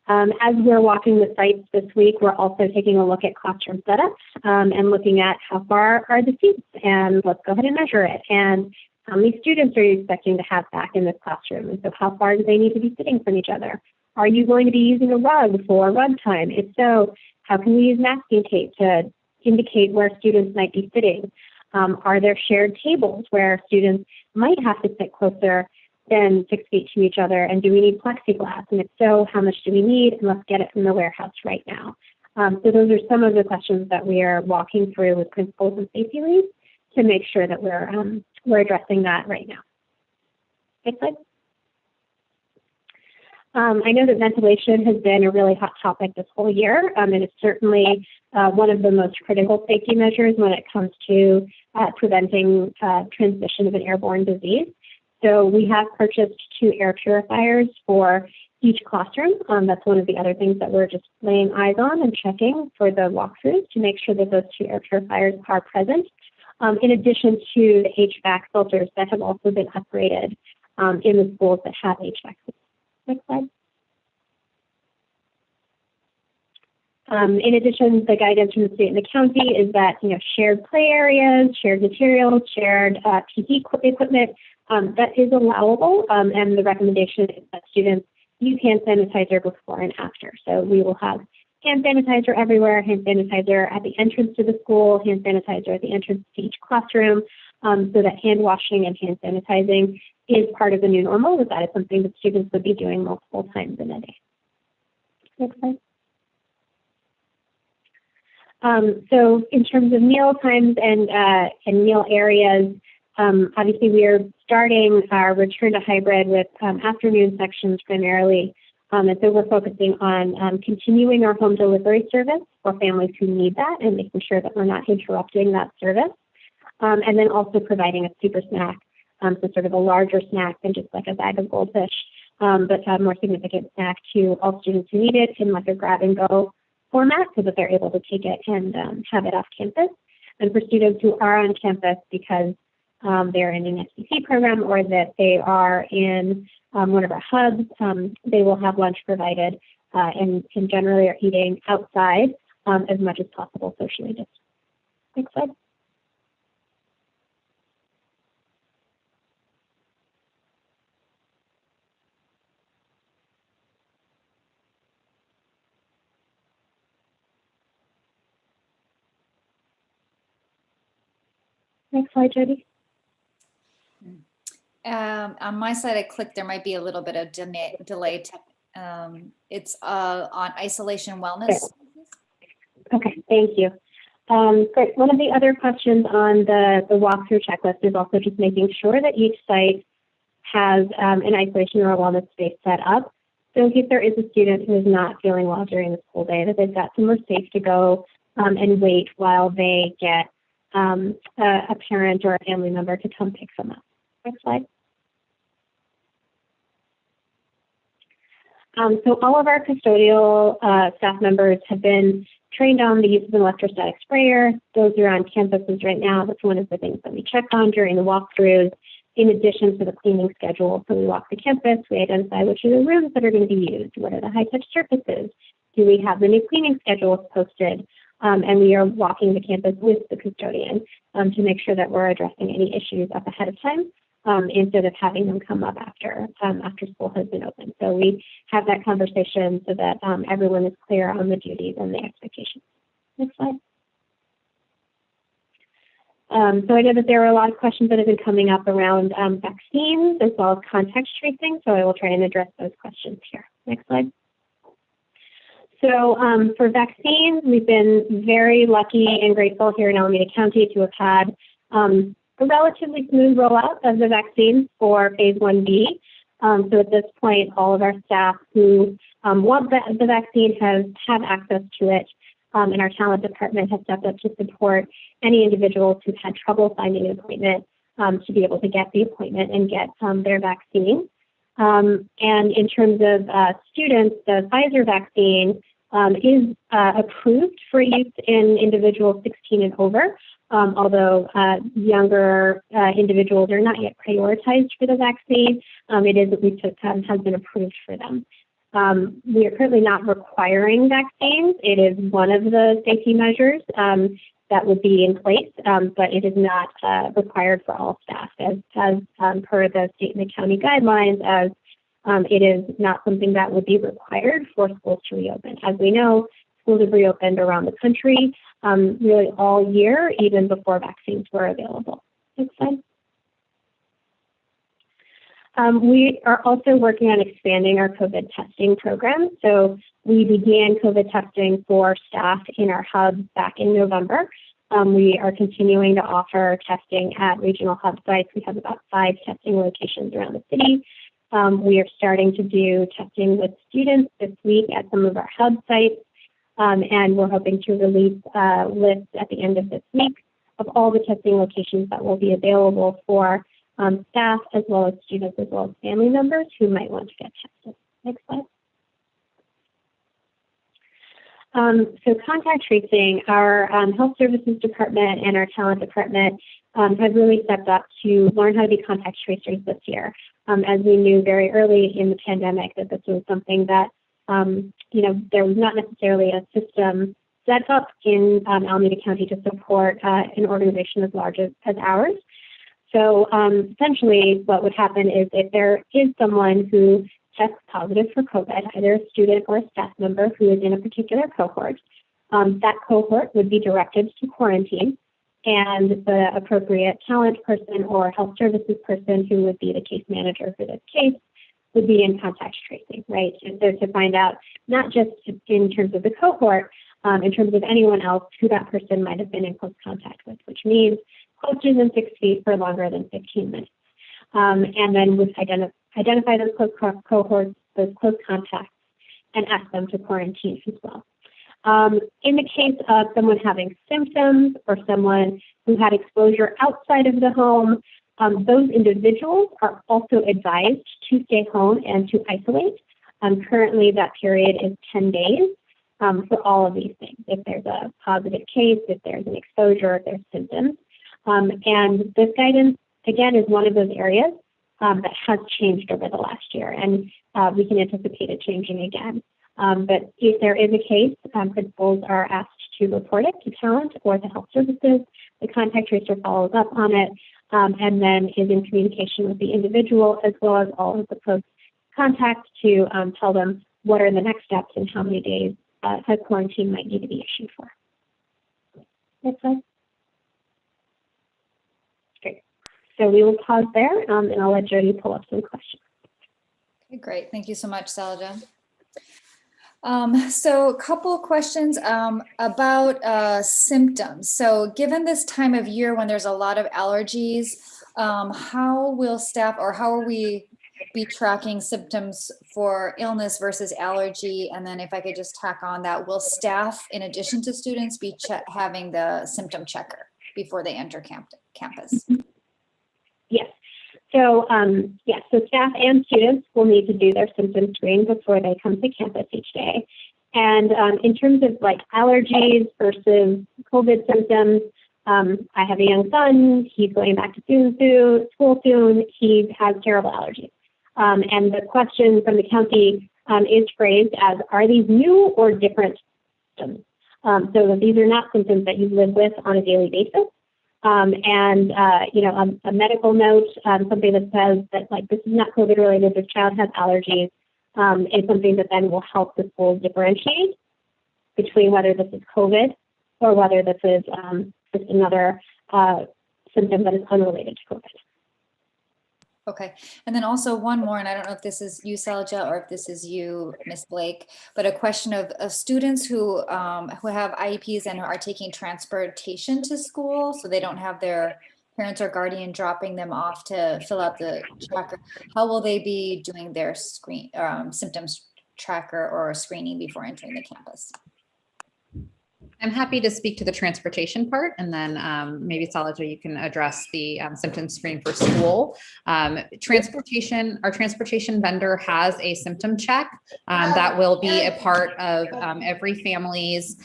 As we're walking the sites this week, we're also taking a look at classroom setups and looking at how far are the seats, and let's go ahead and measure it. And how many students are you expecting to have back in this classroom? And so how far do they need to be sitting from each other? Are you going to be using a rug for rug time? If so, how can we use masking tape to indicate where students might be sitting? Are there shared tables where students might have to sit closer than 6 feet to each other? And do we need plexiglass? And if so, how much do we need? And let's get it from the warehouse right now. So those are some of the questions that we are walking through with principals and safety leads to make sure that we're addressing that right now. Next slide. I know that ventilation has been a really hot topic this whole year, and it's certainly one of the most critical safety measures when it comes to preventing transmission of an airborne disease. So we have purchased 2 air purifiers for each classroom. That's one of the other things that we're just laying eyes on and checking for the walkthroughs to make sure that those 2 air purifiers are present, in addition to the HVAC filters that have also been upgraded in the schools that have HVAC systems. Next slide. In addition, the guidance from the state and the county is that, shared play areas, shared materials, shared PPE equipment, that is allowable. And the recommendation is that students use hand sanitizer before and after. So we will have hand sanitizer everywhere, hand sanitizer at the entrance to the school, hand sanitizer at the entrance to each classroom, so that hand washing and hand sanitizing is part of the new normal, that is something that students would be doing multiple times in a day. Next slide. So in terms of meal times and meal areas, obviously we are starting our return to hybrid with afternoon sections primarily. And so we're focusing on continuing our home delivery service for families who need that and making sure that we're not interrupting that service. And then also providing a super snack, so sort of a larger snack than just like a bag of goldfish, but a more significant snack to all students who need it in like a grab and go format so that they're able to take it and have it off campus. And for students who are on campus because they're in an SBC program or that they are in one of our hubs, they will have lunch provided and generally are eating outside as much as possible socially distanced. Next slide. Next slide, Jody. On my side, I clicked, there might be a little bit of delay. It's on isolation wellness. Okay, thank you. Great. One of the other questions on the walkthrough checklist is also just making sure that each site has an isolation or a wellness space set up. So in case there is a student who is not feeling well during the school day, that they've got somewhere safe to go and wait while they get a parent or a family member to come pick them up. Next slide. So all of our custodial staff members have been trained on the use of an electrostatic sprayer. Those are on campuses right now. That's one of the things that we check on during the walkthroughs, in addition to the cleaning schedule. So we walk the campus, we identify which are the rooms that are going to be used, what are the high-touch surfaces, do we have the new cleaning schedules posted, and we are walking the campus with the custodian to make sure that we're addressing any issues up ahead of time instead of having them come up after school has been open. So we have that conversation so that everyone is clear on the duties and the expectations. Next slide. So I know that there are a lot of questions that have been coming up around vaccines as well as contact tracing, so I will try and address those questions here. Next slide. So for vaccines, we've been very lucky and grateful here in Alameda County to have had a relatively smooth rollout of the vaccines for phase 1B. So at this point, all of our staff who want the vaccine have access to it, and our talent department has stepped up to support any individuals who've had trouble finding an appointment to be able to get the appointment and get their vaccine. And in terms of students, the Pfizer vaccine is approved for use in individuals 16 and over, although younger individuals are not yet prioritized for the vaccine. It is at least has been approved for them. We are currently not requiring vaccines. It is one of the safety measures that would be in place, but it is not required for all staff as per the state and the county guidelines, as it is not something that would be required for schools to reopen. As we know, schools have reopened around the country really all year, even before vaccines were available. Next slide. We are also working on expanding our COVID testing program. So we began COVID testing for staff in our hubs back in November. We are continuing to offer testing at regional hub sites. We have about 5 testing locations around the city. We are starting to do testing with students this week at some of our hub sites, and we're hoping to release a list at the end of this week of all the testing locations that will be available for staff as well as students as well as family members who might want to get tested. Next slide. So contact tracing, our health services department and our talent department have really stepped up to learn how to be contact tracers this year. As we knew very early in the pandemic that this was something that, there was not necessarily a system set up in Alameda County to support an organization as large as ours. So essentially what would happen is if there is someone who tests positive for COVID, either a student or a staff member who is in a particular cohort, that cohort would be directed to quarantine, and the appropriate talent person or health services person who would be the case manager for this case would be in contact tracing, right? And so to find out not just in terms of the cohort, in terms of anyone else who that person might have been in close contact with, which means closer than 6 feet for longer than 15 minutes. And then would identify those close cohorts, those close contacts, and ask them to quarantine as well. In the case of someone having symptoms or someone who had exposure outside of the home, those individuals are also advised to stay home and to isolate. Currently, that period is 10 days for all of these things. If there's a positive case, if there's an exposure, if there's symptoms. And this guidance, again, is one of those areas that has changed over the last year, and we can anticipate it changing again. But if there is a case, principals are asked to report it to talent or to health services. The contact tracer follows up on it and then is in communication with the individual as well as all of the close contacts to tell them what are the next steps and how many days a quarantine might need to be issued for. Next slide. Great. So we will pause there and I'll let Jody pull up some questions. Okay, great. Thank you so much, Salja. So a couple of questions about symptoms. So given this time of year when there's a lot of allergies, how will staff or how are we be tracking symptoms for illness versus allergy? And then if I could just tack on that, will staff, in addition to students, be having the symptom checker before they enter campus? Yes. So, so staff and students will need to do their symptom screen before they come to campus each day. And in terms of like allergies versus COVID symptoms, I have a young son, he's going back to school soon, he has terrible allergies. And the question from the county is phrased as, are these new or different symptoms? So these are not symptoms that you live with on a daily basis. A medical note, something that says that like this is not COVID related, this child has allergies, is something that then will help the school differentiate between whether this is COVID or whether this is just another symptom that is unrelated to COVID. Okay, and then also one more, and I don't know if this is you, Salja, or if this is you, Ms. Blake, but a question of students who have IEPs and are taking transportation to school, so they don't have their parents or guardian dropping them off to fill out the tracker. How will they be doing their symptoms tracker or screening before entering the campus? I'm happy to speak to the transportation part, and then maybe Salja, you can address the symptom screen for school. Our transportation vendor has a symptom check that will be a part of every family's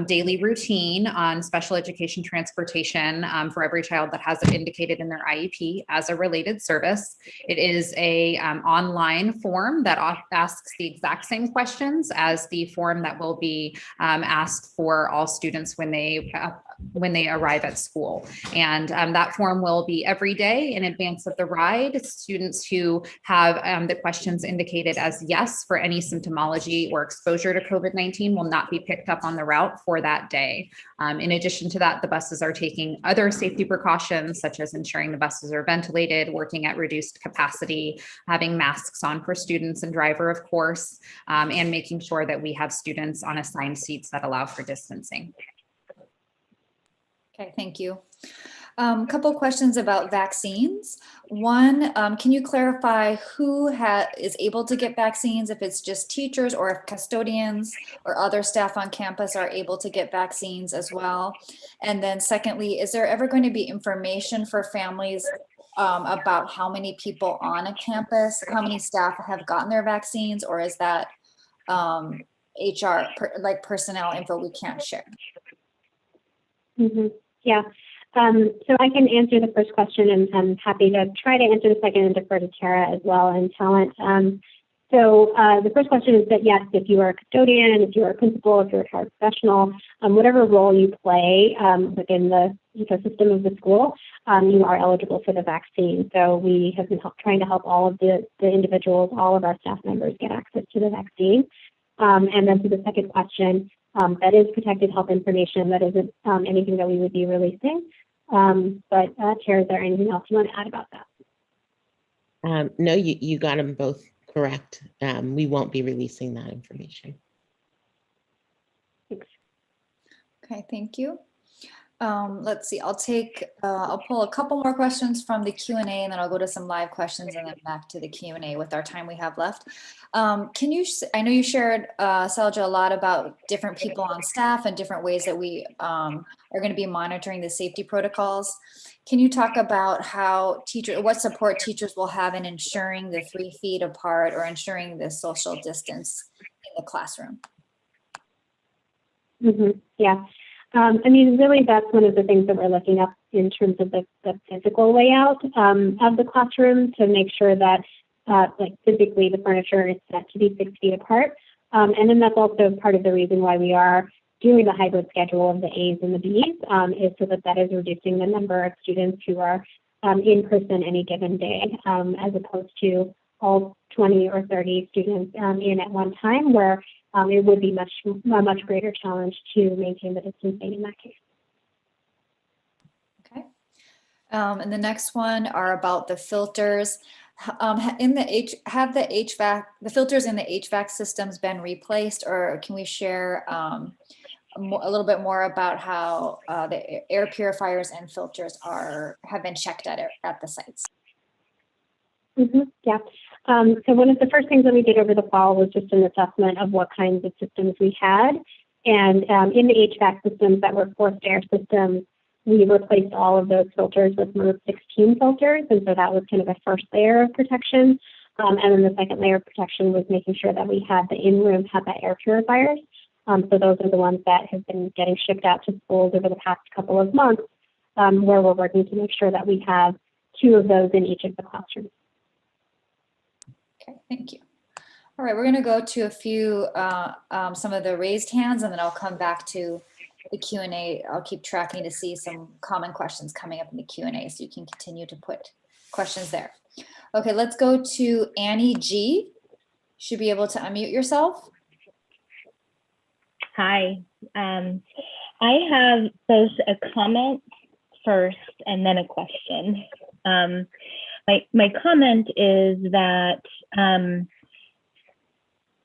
daily routine on special education transportation for every child that has it indicated in their IEP as a related service. It is a online form that asks the exact same questions as the form that will be asked for all students when they arrive at school. And that form will be every day in advance of the ride. Students who have the questions indicated as yes for any symptomology or exposure to COVID-19 will not be picked up on the route for that day. In addition to that, the buses are taking other safety precautions, such as ensuring the buses are ventilated, working at reduced capacity, having masks on for students and driver, of course, and making sure that we have students on assigned seats that allow for distancing. Okay, thank you. Couple questions about vaccines. One, can you clarify who is able to get vaccines, if it's just teachers or if custodians or other staff on campus are able to get vaccines as well? And then secondly, is there ever going to be information for families about how many people on a campus, how many staff have gotten their vaccines, or is that HR, like personnel info we can't share? Yeah. So I can answer the first question, and I'm happy to try to answer the second and defer to Tara as well in talent. So the first question is that yes, if you are a custodian, if you are a principal, if you're a professional, whatever role you play within the ecosystem of the school, you are eligible for the vaccine. So we have been trying to help all of the individuals, all of our staff members get access to the vaccine. And then to the second question, that is protected health information. That isn't anything that we would be releasing. But Tara, is there anything else you want to add about that? No, you got them both correct. We won't be releasing that information. Thanks. Okay, thank you. Let's see, I'll pull a couple more questions from the Q&A, and then I'll go to some live questions and then back to the Q&A with our time we have left. I know you shared, Selja, a lot about different people on staff and different ways that we are going to be monitoring the safety protocols. Can you talk about what support teachers will have in ensuring the 3 feet apart or ensuring the social distance in the classroom? Yeah. I mean, really, that's one of the things that we're looking up in terms of the physical layout of the classroom to make sure that, like, physically the furniture is set to be 6 feet apart. And then that's also part of the reason why we are doing the hybrid schedule of the A's and the B's, is so that is reducing the number of students who are in person any given day, as opposed to all 20 or 30 students in at one time, where it would be a much greater challenge to maintain the distancing in that case. Okay. And the next one are about the filters. Have the filters in the HVAC systems been replaced, or can we share a little bit more about how the air purifiers and filters have been checked at the sites? Yeah. So one of the first things that we did over the fall was just an assessment of what kinds of systems we had. And in the HVAC systems that were forced air systems, we replaced all of those filters with Mode 16 filters. And so that was kind of a first layer of protection. And then the second layer of protection was making sure that we had the in-room HEPA air purifiers. So those are the ones that have been getting shipped out to schools over the past couple of months, where we're working to make sure that we have 2 of those in each of the classrooms. Okay, thank you. All right, we're going to go to a few, some of the raised hands, and then I'll come back to the Q&A. I'll keep tracking to see some common questions coming up in the Q&A, so you can continue to put questions there. Okay, let's go to Annie G. Should be able to unmute yourself. Hi, I have both a comment first and then a question. My comment is that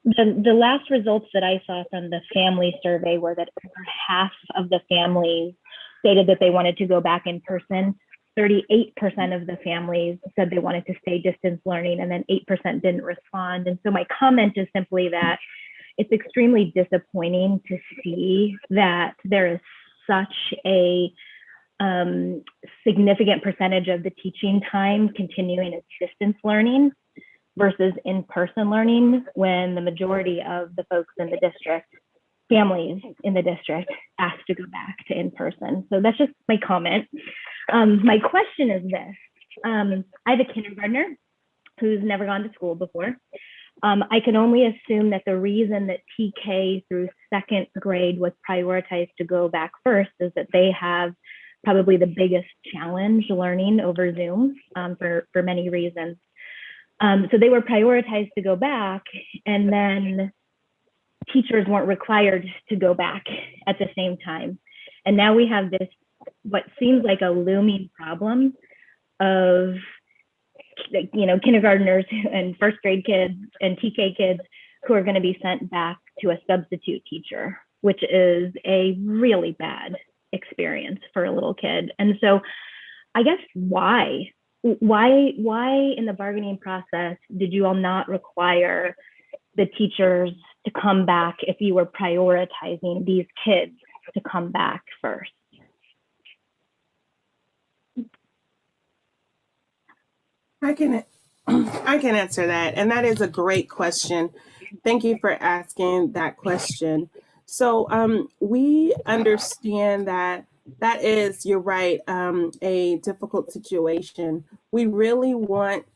the last results that I saw from the family survey were that over half of the families stated that they wanted to go back in person. 38% of the families said they wanted to stay distance learning, and then 8% didn't respond. And so my comment is simply that it's extremely disappointing to see that there is such a significant percentage of the teaching time continuing as distance learning versus in-person learning, when the majority of the folks in the district, families in the district, asked to go back to in-person. So that's just my comment. My question is this. I have a kindergartner who's never gone to school before. I can only assume that the reason that TK through 2nd grade was prioritized to go back first is that they have probably the biggest challenge learning over Zoom for many reasons. So they were prioritized to go back, and then teachers weren't required to go back at the same time. And now we have this, what seems like a looming problem of, you know, kindergartners and 1st grade kids and TK kids who are going to be sent back to a substitute teacher, which is a really bad experience for a little kid. And so I guess why? Why in the bargaining process did you all not require the teachers to come back if you were prioritizing these kids to come back first? I can answer that, and that is a great question. Thank you for asking that question. So we understand that you're right, a difficult situation. We really wanted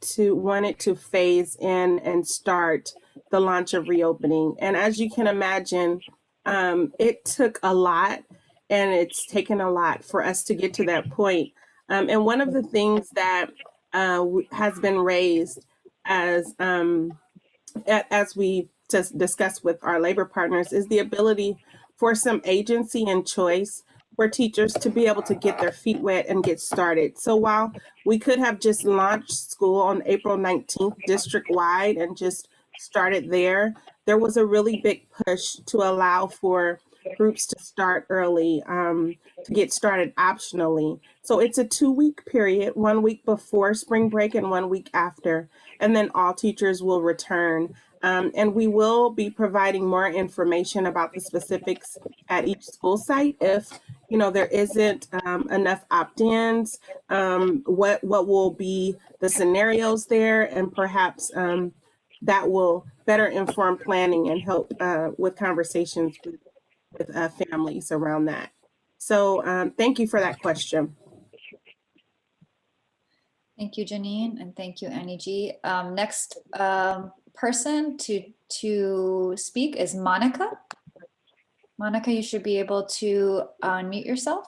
to phase in and start the launch of reopening, and as you can imagine, it took a lot, and it's taken a lot for us to get to that point. And one of the things that has been raised as we just discussed with our labor partners is the ability for some agency and choice for teachers to be able to get their feet wet and get started. So while we could have just launched school on April 19th district-wide and just started there, there was a really big push to allow for groups to start early, to get started optionally. So it's a 2-week period, 1 week before spring break and 1 week after, and then all teachers will return. And we will be providing more information about the specifics at each school site. If there isn't enough opt-ins, what will be the scenarios there, and perhaps that will better inform planning and help with conversations with families around that. So thank you for that question. Thank you, Janine, and thank you, Annie G. Next person to speak is Monica. Monica, you should be able to unmute yourself.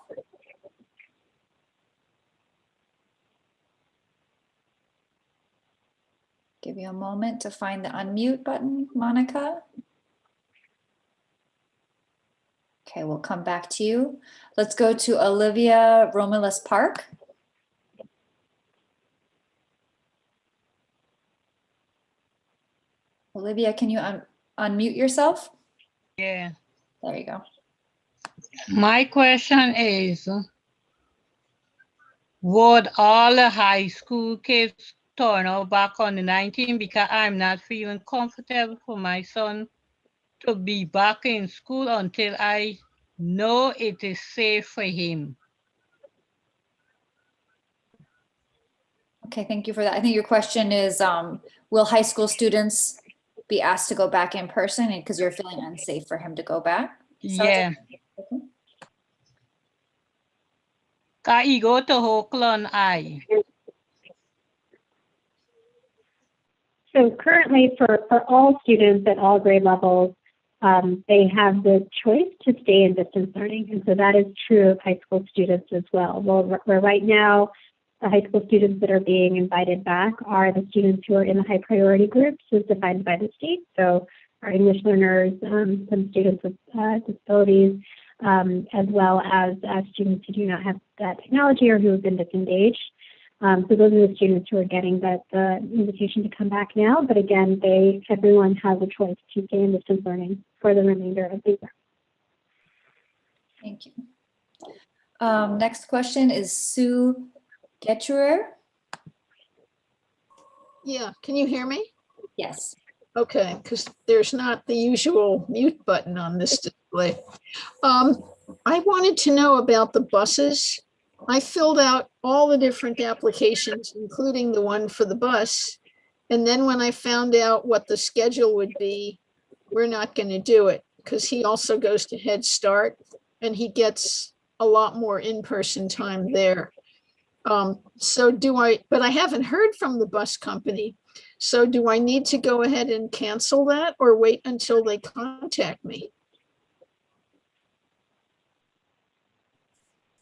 Give you a moment to find the unmute button, Monica. Okay, we'll come back to you. Let's go to Olivia Romulus Park. Olivia, can you unmute yourself? Yeah. There you go. My question is, would all the high school kids turn out back on the 19th? Because I'm not feeling comfortable for my son to be back in school until I know it is safe for him. Okay, thank you for that. I think your question is, will high school students be asked to go back in person because you're feeling unsafe for him to go back? Yeah. Can he go to Oakland I? So currently for all students at all grade levels, they have the choice to stay in distance learning. And so that is true of high school students as well. Well, right now, the high school students that are being invited back are the students who are in the high priority groups as defined by the state. So our English learners, some students with disabilities, as well as students who do not have that technology or who have been disengaged. So those are the students who are getting the invitation to come back now. But again, everyone has a choice to stay in distance learning for the remainder of the year. Thank you. Next question is Sue Getcherer. Yeah, can you hear me? Yes. Okay, because there's not the usual mute button on this display. I wanted to know about the buses. I filled out all the different applications, including the one for the bus. And then when I found out what the schedule would be, we're not going to do it because he also goes to Head Start and he gets a lot more in-person time there. But I haven't heard from the bus company. So do I need to go ahead and cancel that or wait until they contact me?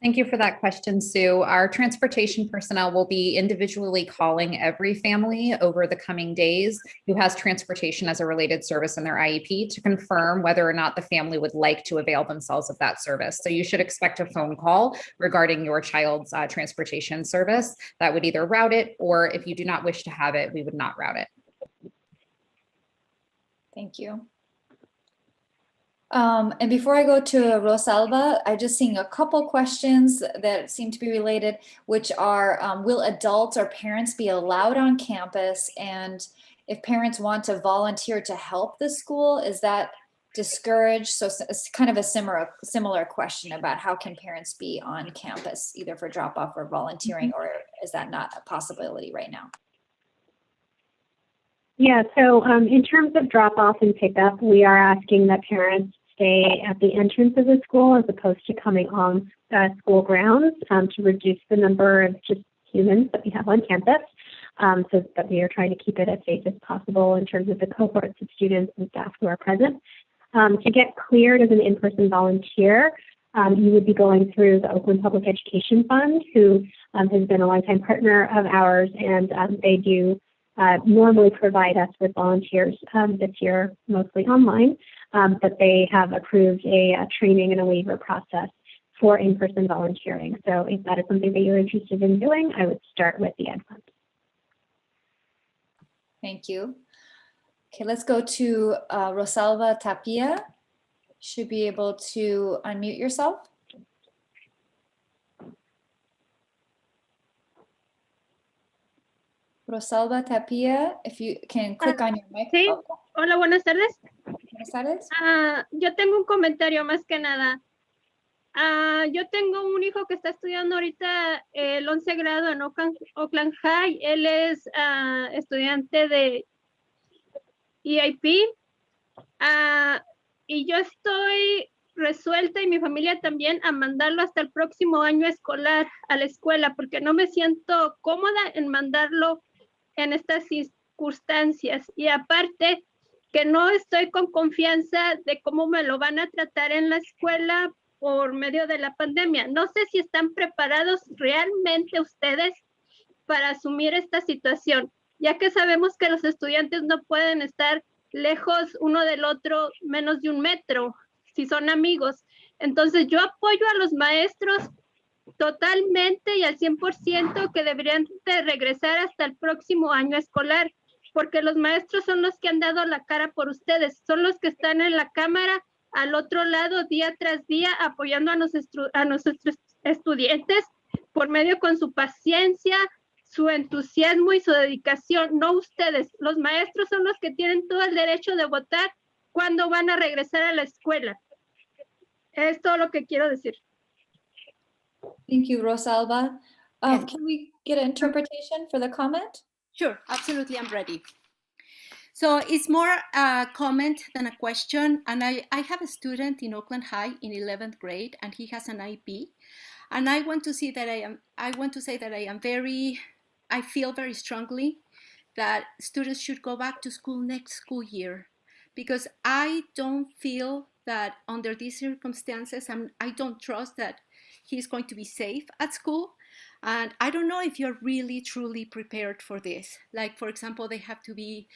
Thank you for that question, Sue. Our transportation personnel will be individually calling every family over the coming days who has transportation as a related service in their IEP to confirm whether or not the family would like to avail themselves of that service. So you should expect a phone call regarding your child's transportation service that would either route it, or if you do not wish to have it, we would not route it. Thank you. And before I go to Rosalba, I'm just seeing a couple questions that seem to be related, which are, will adults or parents be allowed on campus? And if parents want to volunteer to help the school, is that discouraged? So it's kind of a similar question about how can parents be on campus, either for drop off or volunteering, or is that not a possibility right now? Yeah, so in terms of drop off and pickup, we are asking that parents stay at the entrance of the school as opposed to coming on school grounds to reduce the number of just humans that we have on campus. So that we are trying to keep it as safe as possible in terms of the cohorts of students and staff who are present. To get cleared as an in-person volunteer, you would be going through the Oakland Public Education Fund, who has been a longtime partner of ours, and they do normally provide us with volunteers this year, mostly online, but they have approved a training and a waiver process for in-person volunteering. So if that is something that you're interested in doing, I would start with the Ed Fund. Thank you. Okay, let's go to Rosalba Tapia. Should be able to unmute yourself. Rosalba Tapia, if you can click on your microphone. Sí. Hola, buenas tardes. Buenas tardes. Yo tengo un comentario más que nada. Yo tengo un hijo que está estudiando ahorita el 11 grado en Oakland High. Él es estudiante de EIP. Y yo estoy resuelta, y mi familia también, a mandarlo hasta el próximo año escolar a la escuela, porque no me siento cómoda en mandarlo en estas circunstancias. Y aparte, que no estoy con confianza de cómo me lo van a tratar en la escuela por medio de la pandemia. No sé si están preparados realmente ustedes para asumir esta situación, ya que sabemos que los estudiantes no pueden estar lejos uno del otro menos de 1 metro, si son amigos. Entonces yo apoyo a los maestros totalmente y al 100% que deberían de regresar hasta el próximo año escolar, porque los maestros son los que han dado la cara por ustedes, son los que están en la cámara al otro lado día tras día apoyando a nuestros estudiantes por medio con su paciencia, su entusiasmo y su dedicación. No ustedes, los maestros son los que tienen todo el derecho de votar cuando van a regresar a la escuela. Es todo lo que quiero decir. Thank you, Rosalba. Can we get an interpretation for the comment? Sure, absolutely, I'm ready. So it's more a comment than a question. And I have a student in Oakland High in 11th grade, and he has an IP. And I want to say that I feel very strongly that students should go back to school next school year, because I don't feel that under these circumstances, I don't trust that he's going to be safe at school. And I don't know if you're really, truly prepared for this. Like, for example, they have to be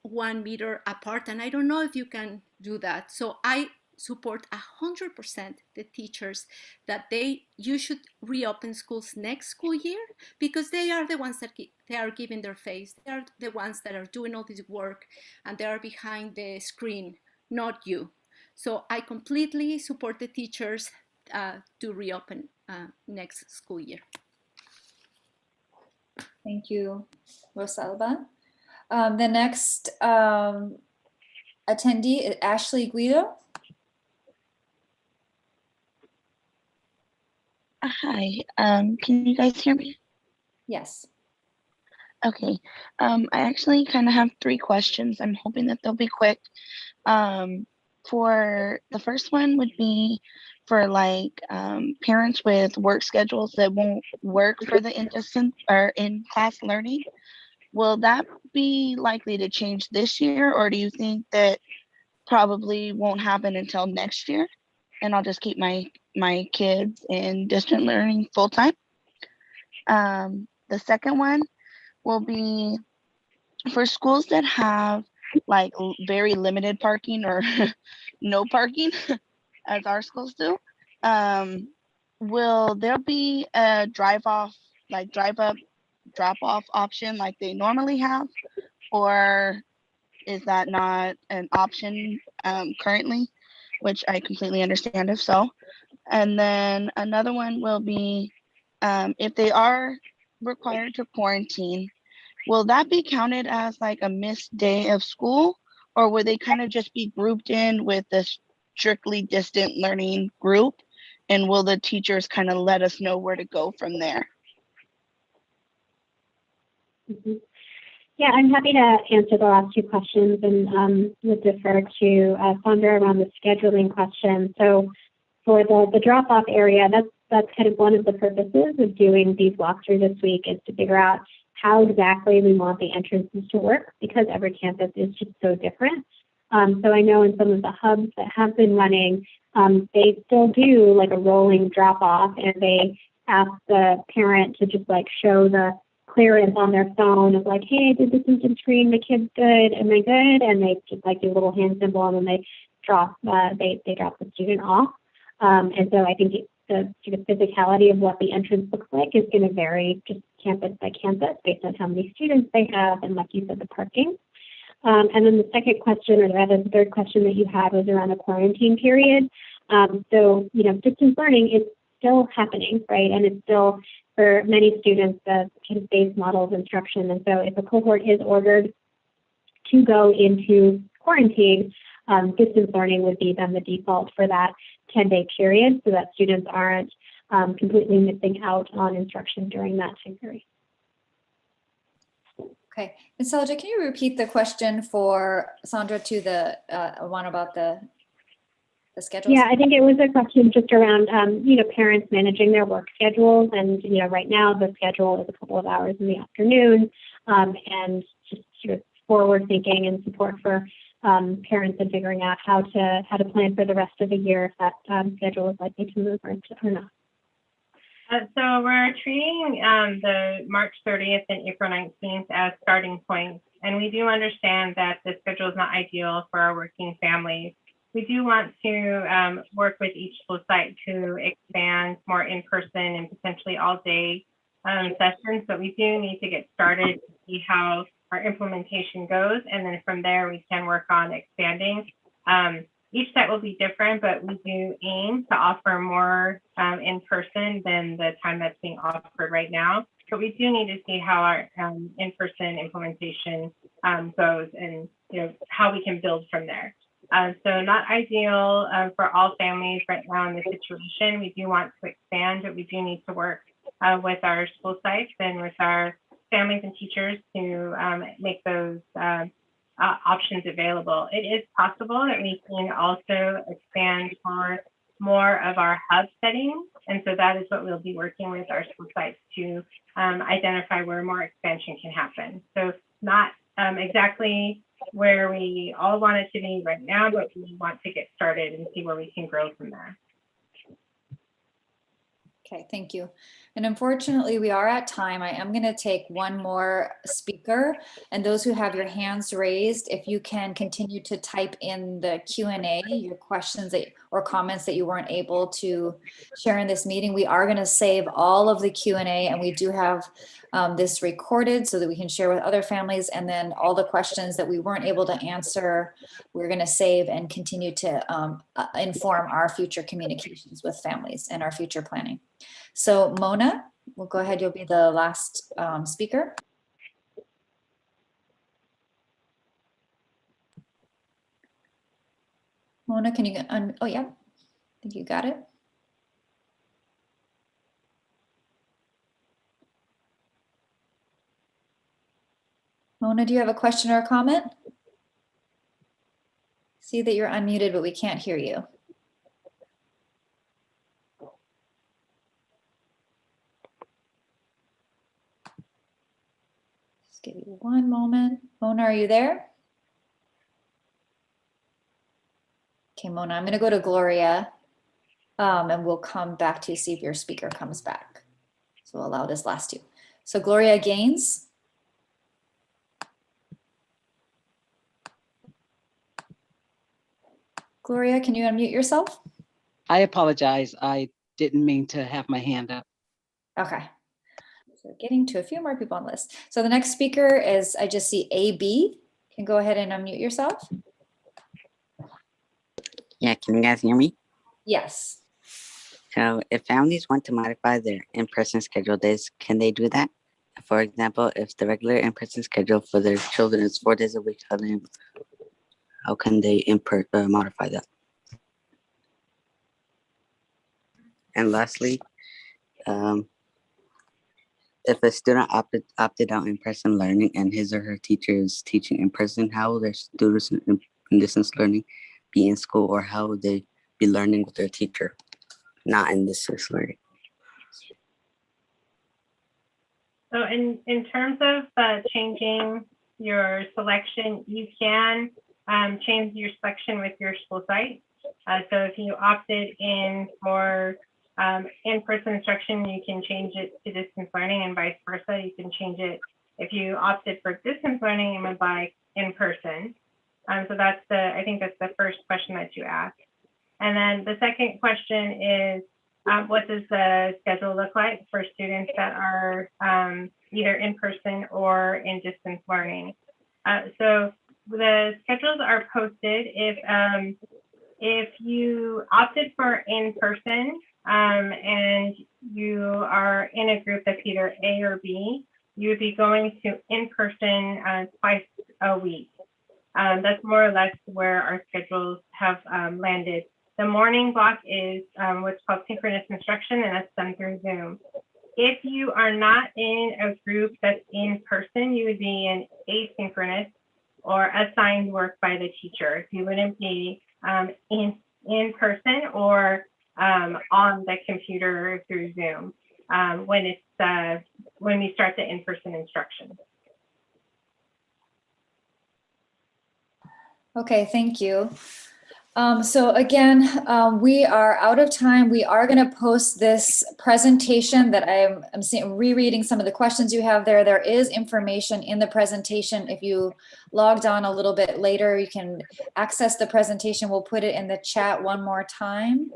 1 meter apart, and I don't know if you can do that. So I support 100% the teachers that you should reopen schools next school year, because they are the ones that they are giving their face. They are the ones that are doing all this work, and they are behind the screen, not you. So I completely support the teachers to reopen next school year. Thank you, Rosalba. The next attendee is Ashley Guido. Hi, can you guys hear me? Yes. Okay, I actually kind of have 3 questions. I'm hoping that they'll be quick. For the first one would be for like parents with work schedules that won't work for the in-class learning. Will that be likely to change this year, or do you think that probably won't happen until next year? And I'll just keep my kids in distant learning full time. The second one will be for schools that have like very limited parking or no parking, as our schools do. Will there be a drive up, drop off option like they normally have, or is that not an option currently? which I completely understand if so. And then another one will be if they are required to quarantine, will that be counted as like a missed day of school, or will they kind of just be grouped in with the strictly distant learning group? And will the teachers kind of let us know where to go from there? Yeah, I'm happy to answer the last two questions and would defer to Sandra around the scheduling question. So for the drop-off area, that's kind of one of the purposes of doing these walkthroughs this week, is to figure out how exactly we want the entrances to work, because every campus is just so different. So I know in some of the hubs that have been running, they still do like a rolling drop-off, and they ask the parent to just like show the clearance on their phone of like, hey, I did the symptom screen, the kid's good, am I good? And they just like do a little hand symbol, and then they drop the student off. And so I think the sort of physicality of what the entrance looks like is going to vary just campus by campus based on how many students they have, and like you said, the parking. And then the second question, or rather the third question that you had, was around the quarantine period. So, you know, distance learning is still happening, right? And it's still, for many students, the kind of base model of instruction. And so if a cohort is ordered to go into quarantine, distance learning would be then the default for that 10-day period, so that students aren't completely missing out on instruction during that time period. Okay, and Selja, can you repeat the question for Sandra to the one about the schedules? Yeah, I think it was a question just around, you know, parents managing their work schedules. And, you know, right now the schedule is a couple of hours in the afternoon, and just sort of forward thinking and support for parents in figuring out how to plan for the rest of the year if that schedule is likely to move or not. So we're treating the March 30th and April 19th as starting points. And we do understand that the schedule is not ideal for our working families. We do want to work with each school site to expand more in-person and potentially all-day sessions, but we do need to get started to see how our implementation goes. And then from there, we can work on expanding. Each site will be different, but we do aim to offer more in-person than the time that's being offered right now. But we do need to see how our in-person implementation goes, and you know how we can build from there. So not ideal for all families right now in this situation. We do want to expand, but we do need to work with our school sites and with our families and teachers to make those options available. It is possible that we can also expand for more of our hub settings. And so that is what we'll be working with our school sites to identify where more expansion can happen. So not exactly where we all want it to be right now, but we want to get started and see where we can grow from there. Okay, thank you. And unfortunately, we are at time. I am going to take one more speaker, and those who have your hands raised, if you can continue to type in the Q&A, your questions or comments that you weren't able to share in this meeting. We are going to save all of the Q&A, and we do have this recorded so that we can share with other families, and then all the questions that we weren't able to answer, we're going to save and continue to inform our future communications with families and our future planning. So Mona, we'll go ahead. You'll be the last speaker. Mona, can you get oh yeah, I think you got it. Mona, do you have a question or a comment? See that you're unmuted, but we can't hear you. Just give you one moment. Mona, are you there? Okay, Mona, I'm going to go to Gloria, and we'll come back to you, see if your speaker comes back. So we'll allow this last two. So Gloria Gaines. Gloria, can you unmute yourself? I apologize. I didn't mean to have my hand up. Okay. So getting to a few more people on the list. So the next speaker is, I just see AB. Can go ahead and unmute yourself. Yeah, can you guys hear me? Yes. So if families want to modify their in-person schedule days, can they do that? For example, if the regular in-person schedule for their children is 4 days a week, how can they modify that? And lastly, if a student opted out in-person learning and his or her teacher is teaching in person, how will their students in distance learning be in school, or how will they be learning with their teacher, not in distance learning? So in terms of changing your selection, you can change your selection with your school site. So if you opted in for in-person instruction, you can change it to distance learning, and vice versa. You can change it if you opted for distance learning and would like in person. So that's I think that's the first question that you asked. And then the second question is, what does the schedule look like for students that are either in person or in distance learning? So the schedules are posted. If you opted for in person and you are in a group that's either A or B, you would be going to in person twice a week. That's more or less where our schedules have landed. The morning block is what's called synchronous instruction, and that's done through Zoom. If you are not in a group that's in person, you would be in asynchronous or assigned work by the teacher. You wouldn't be in person or on the computer through Zoom when we start the in-person instruction. Okay, thank you. So again, we are out of time. We are going to post this presentation that I'm rereading some of the questions you have there. There is information in the presentation. If you logged on a little bit later, you can access the presentation. We'll put it in the chat one more time.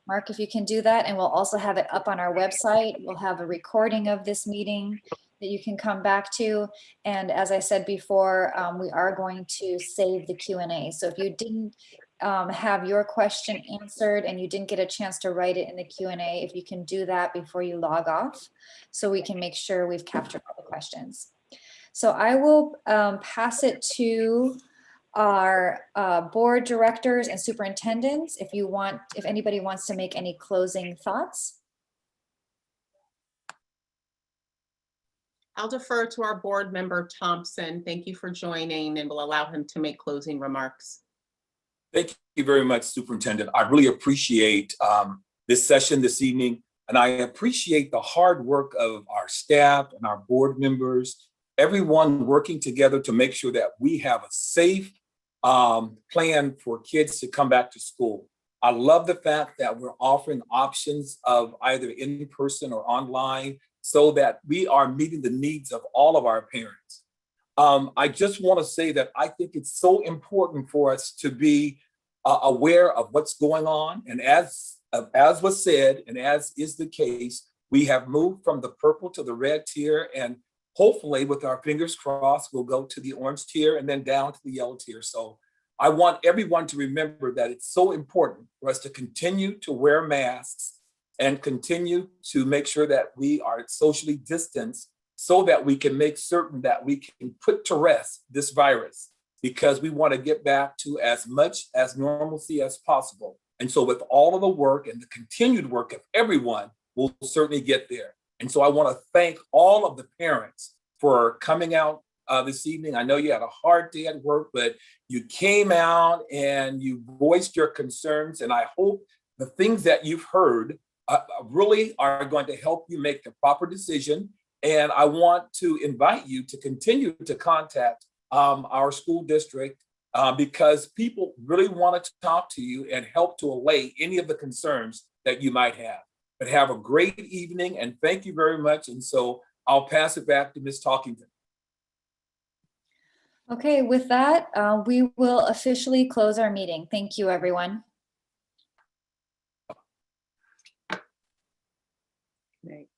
Mark, if you can do that, and we'll also have it up on our website. We'll have a recording of this meeting that you can come back to. And as I said before, we are going to save the Q&A. So if you didn't have your question answered and you didn't get a chance to write it in the Q&A, if you can do that before you log off, so we can make sure we've captured all the questions. So I will pass it to our board directors and superintendents if anybody wants to make any closing thoughts. I'll defer to our board member Thompson. Thank you for joining, and we'll allow him to make closing remarks. Thank you very much, Superintendent. I really appreciate this session this evening, and I appreciate the hard work of our staff and our board members, everyone working together to make sure that we have a safe plan for kids to come back to school. I love the fact that we're offering options of either in person or online so that we are meeting the needs of all of our parents. I just want to say that I think it's so important for us to be aware of what's going on. And as was said, and as is the case, we have moved from the purple to the red tier, and hopefully with our fingers crossed, we'll go to the orange tier and then down to the yellow tier. So I want everyone to remember that it's so important for us to continue to wear masks and continue to make sure that we are socially distanced so that we can make certain that we can put to rest this virus, because we want to get back to as much as normalcy as possible. And so with all of the work and the continued work of everyone, we'll certainly get there. And so I want to thank all of the parents for coming out this evening. I know you had a hard day at work, but you came out and you voiced your concerns. And I hope the things that you've heard really are going to help you make the proper decision. And I want to invite you to continue to contact our school district because people really want to talk to you and help to allay any of the concerns that you might have. But have a great evening and thank you very much. And so I'll pass it back to Ms. Talkington. Okay, with that, we will officially close our meeting. Thank you, everyone. Right.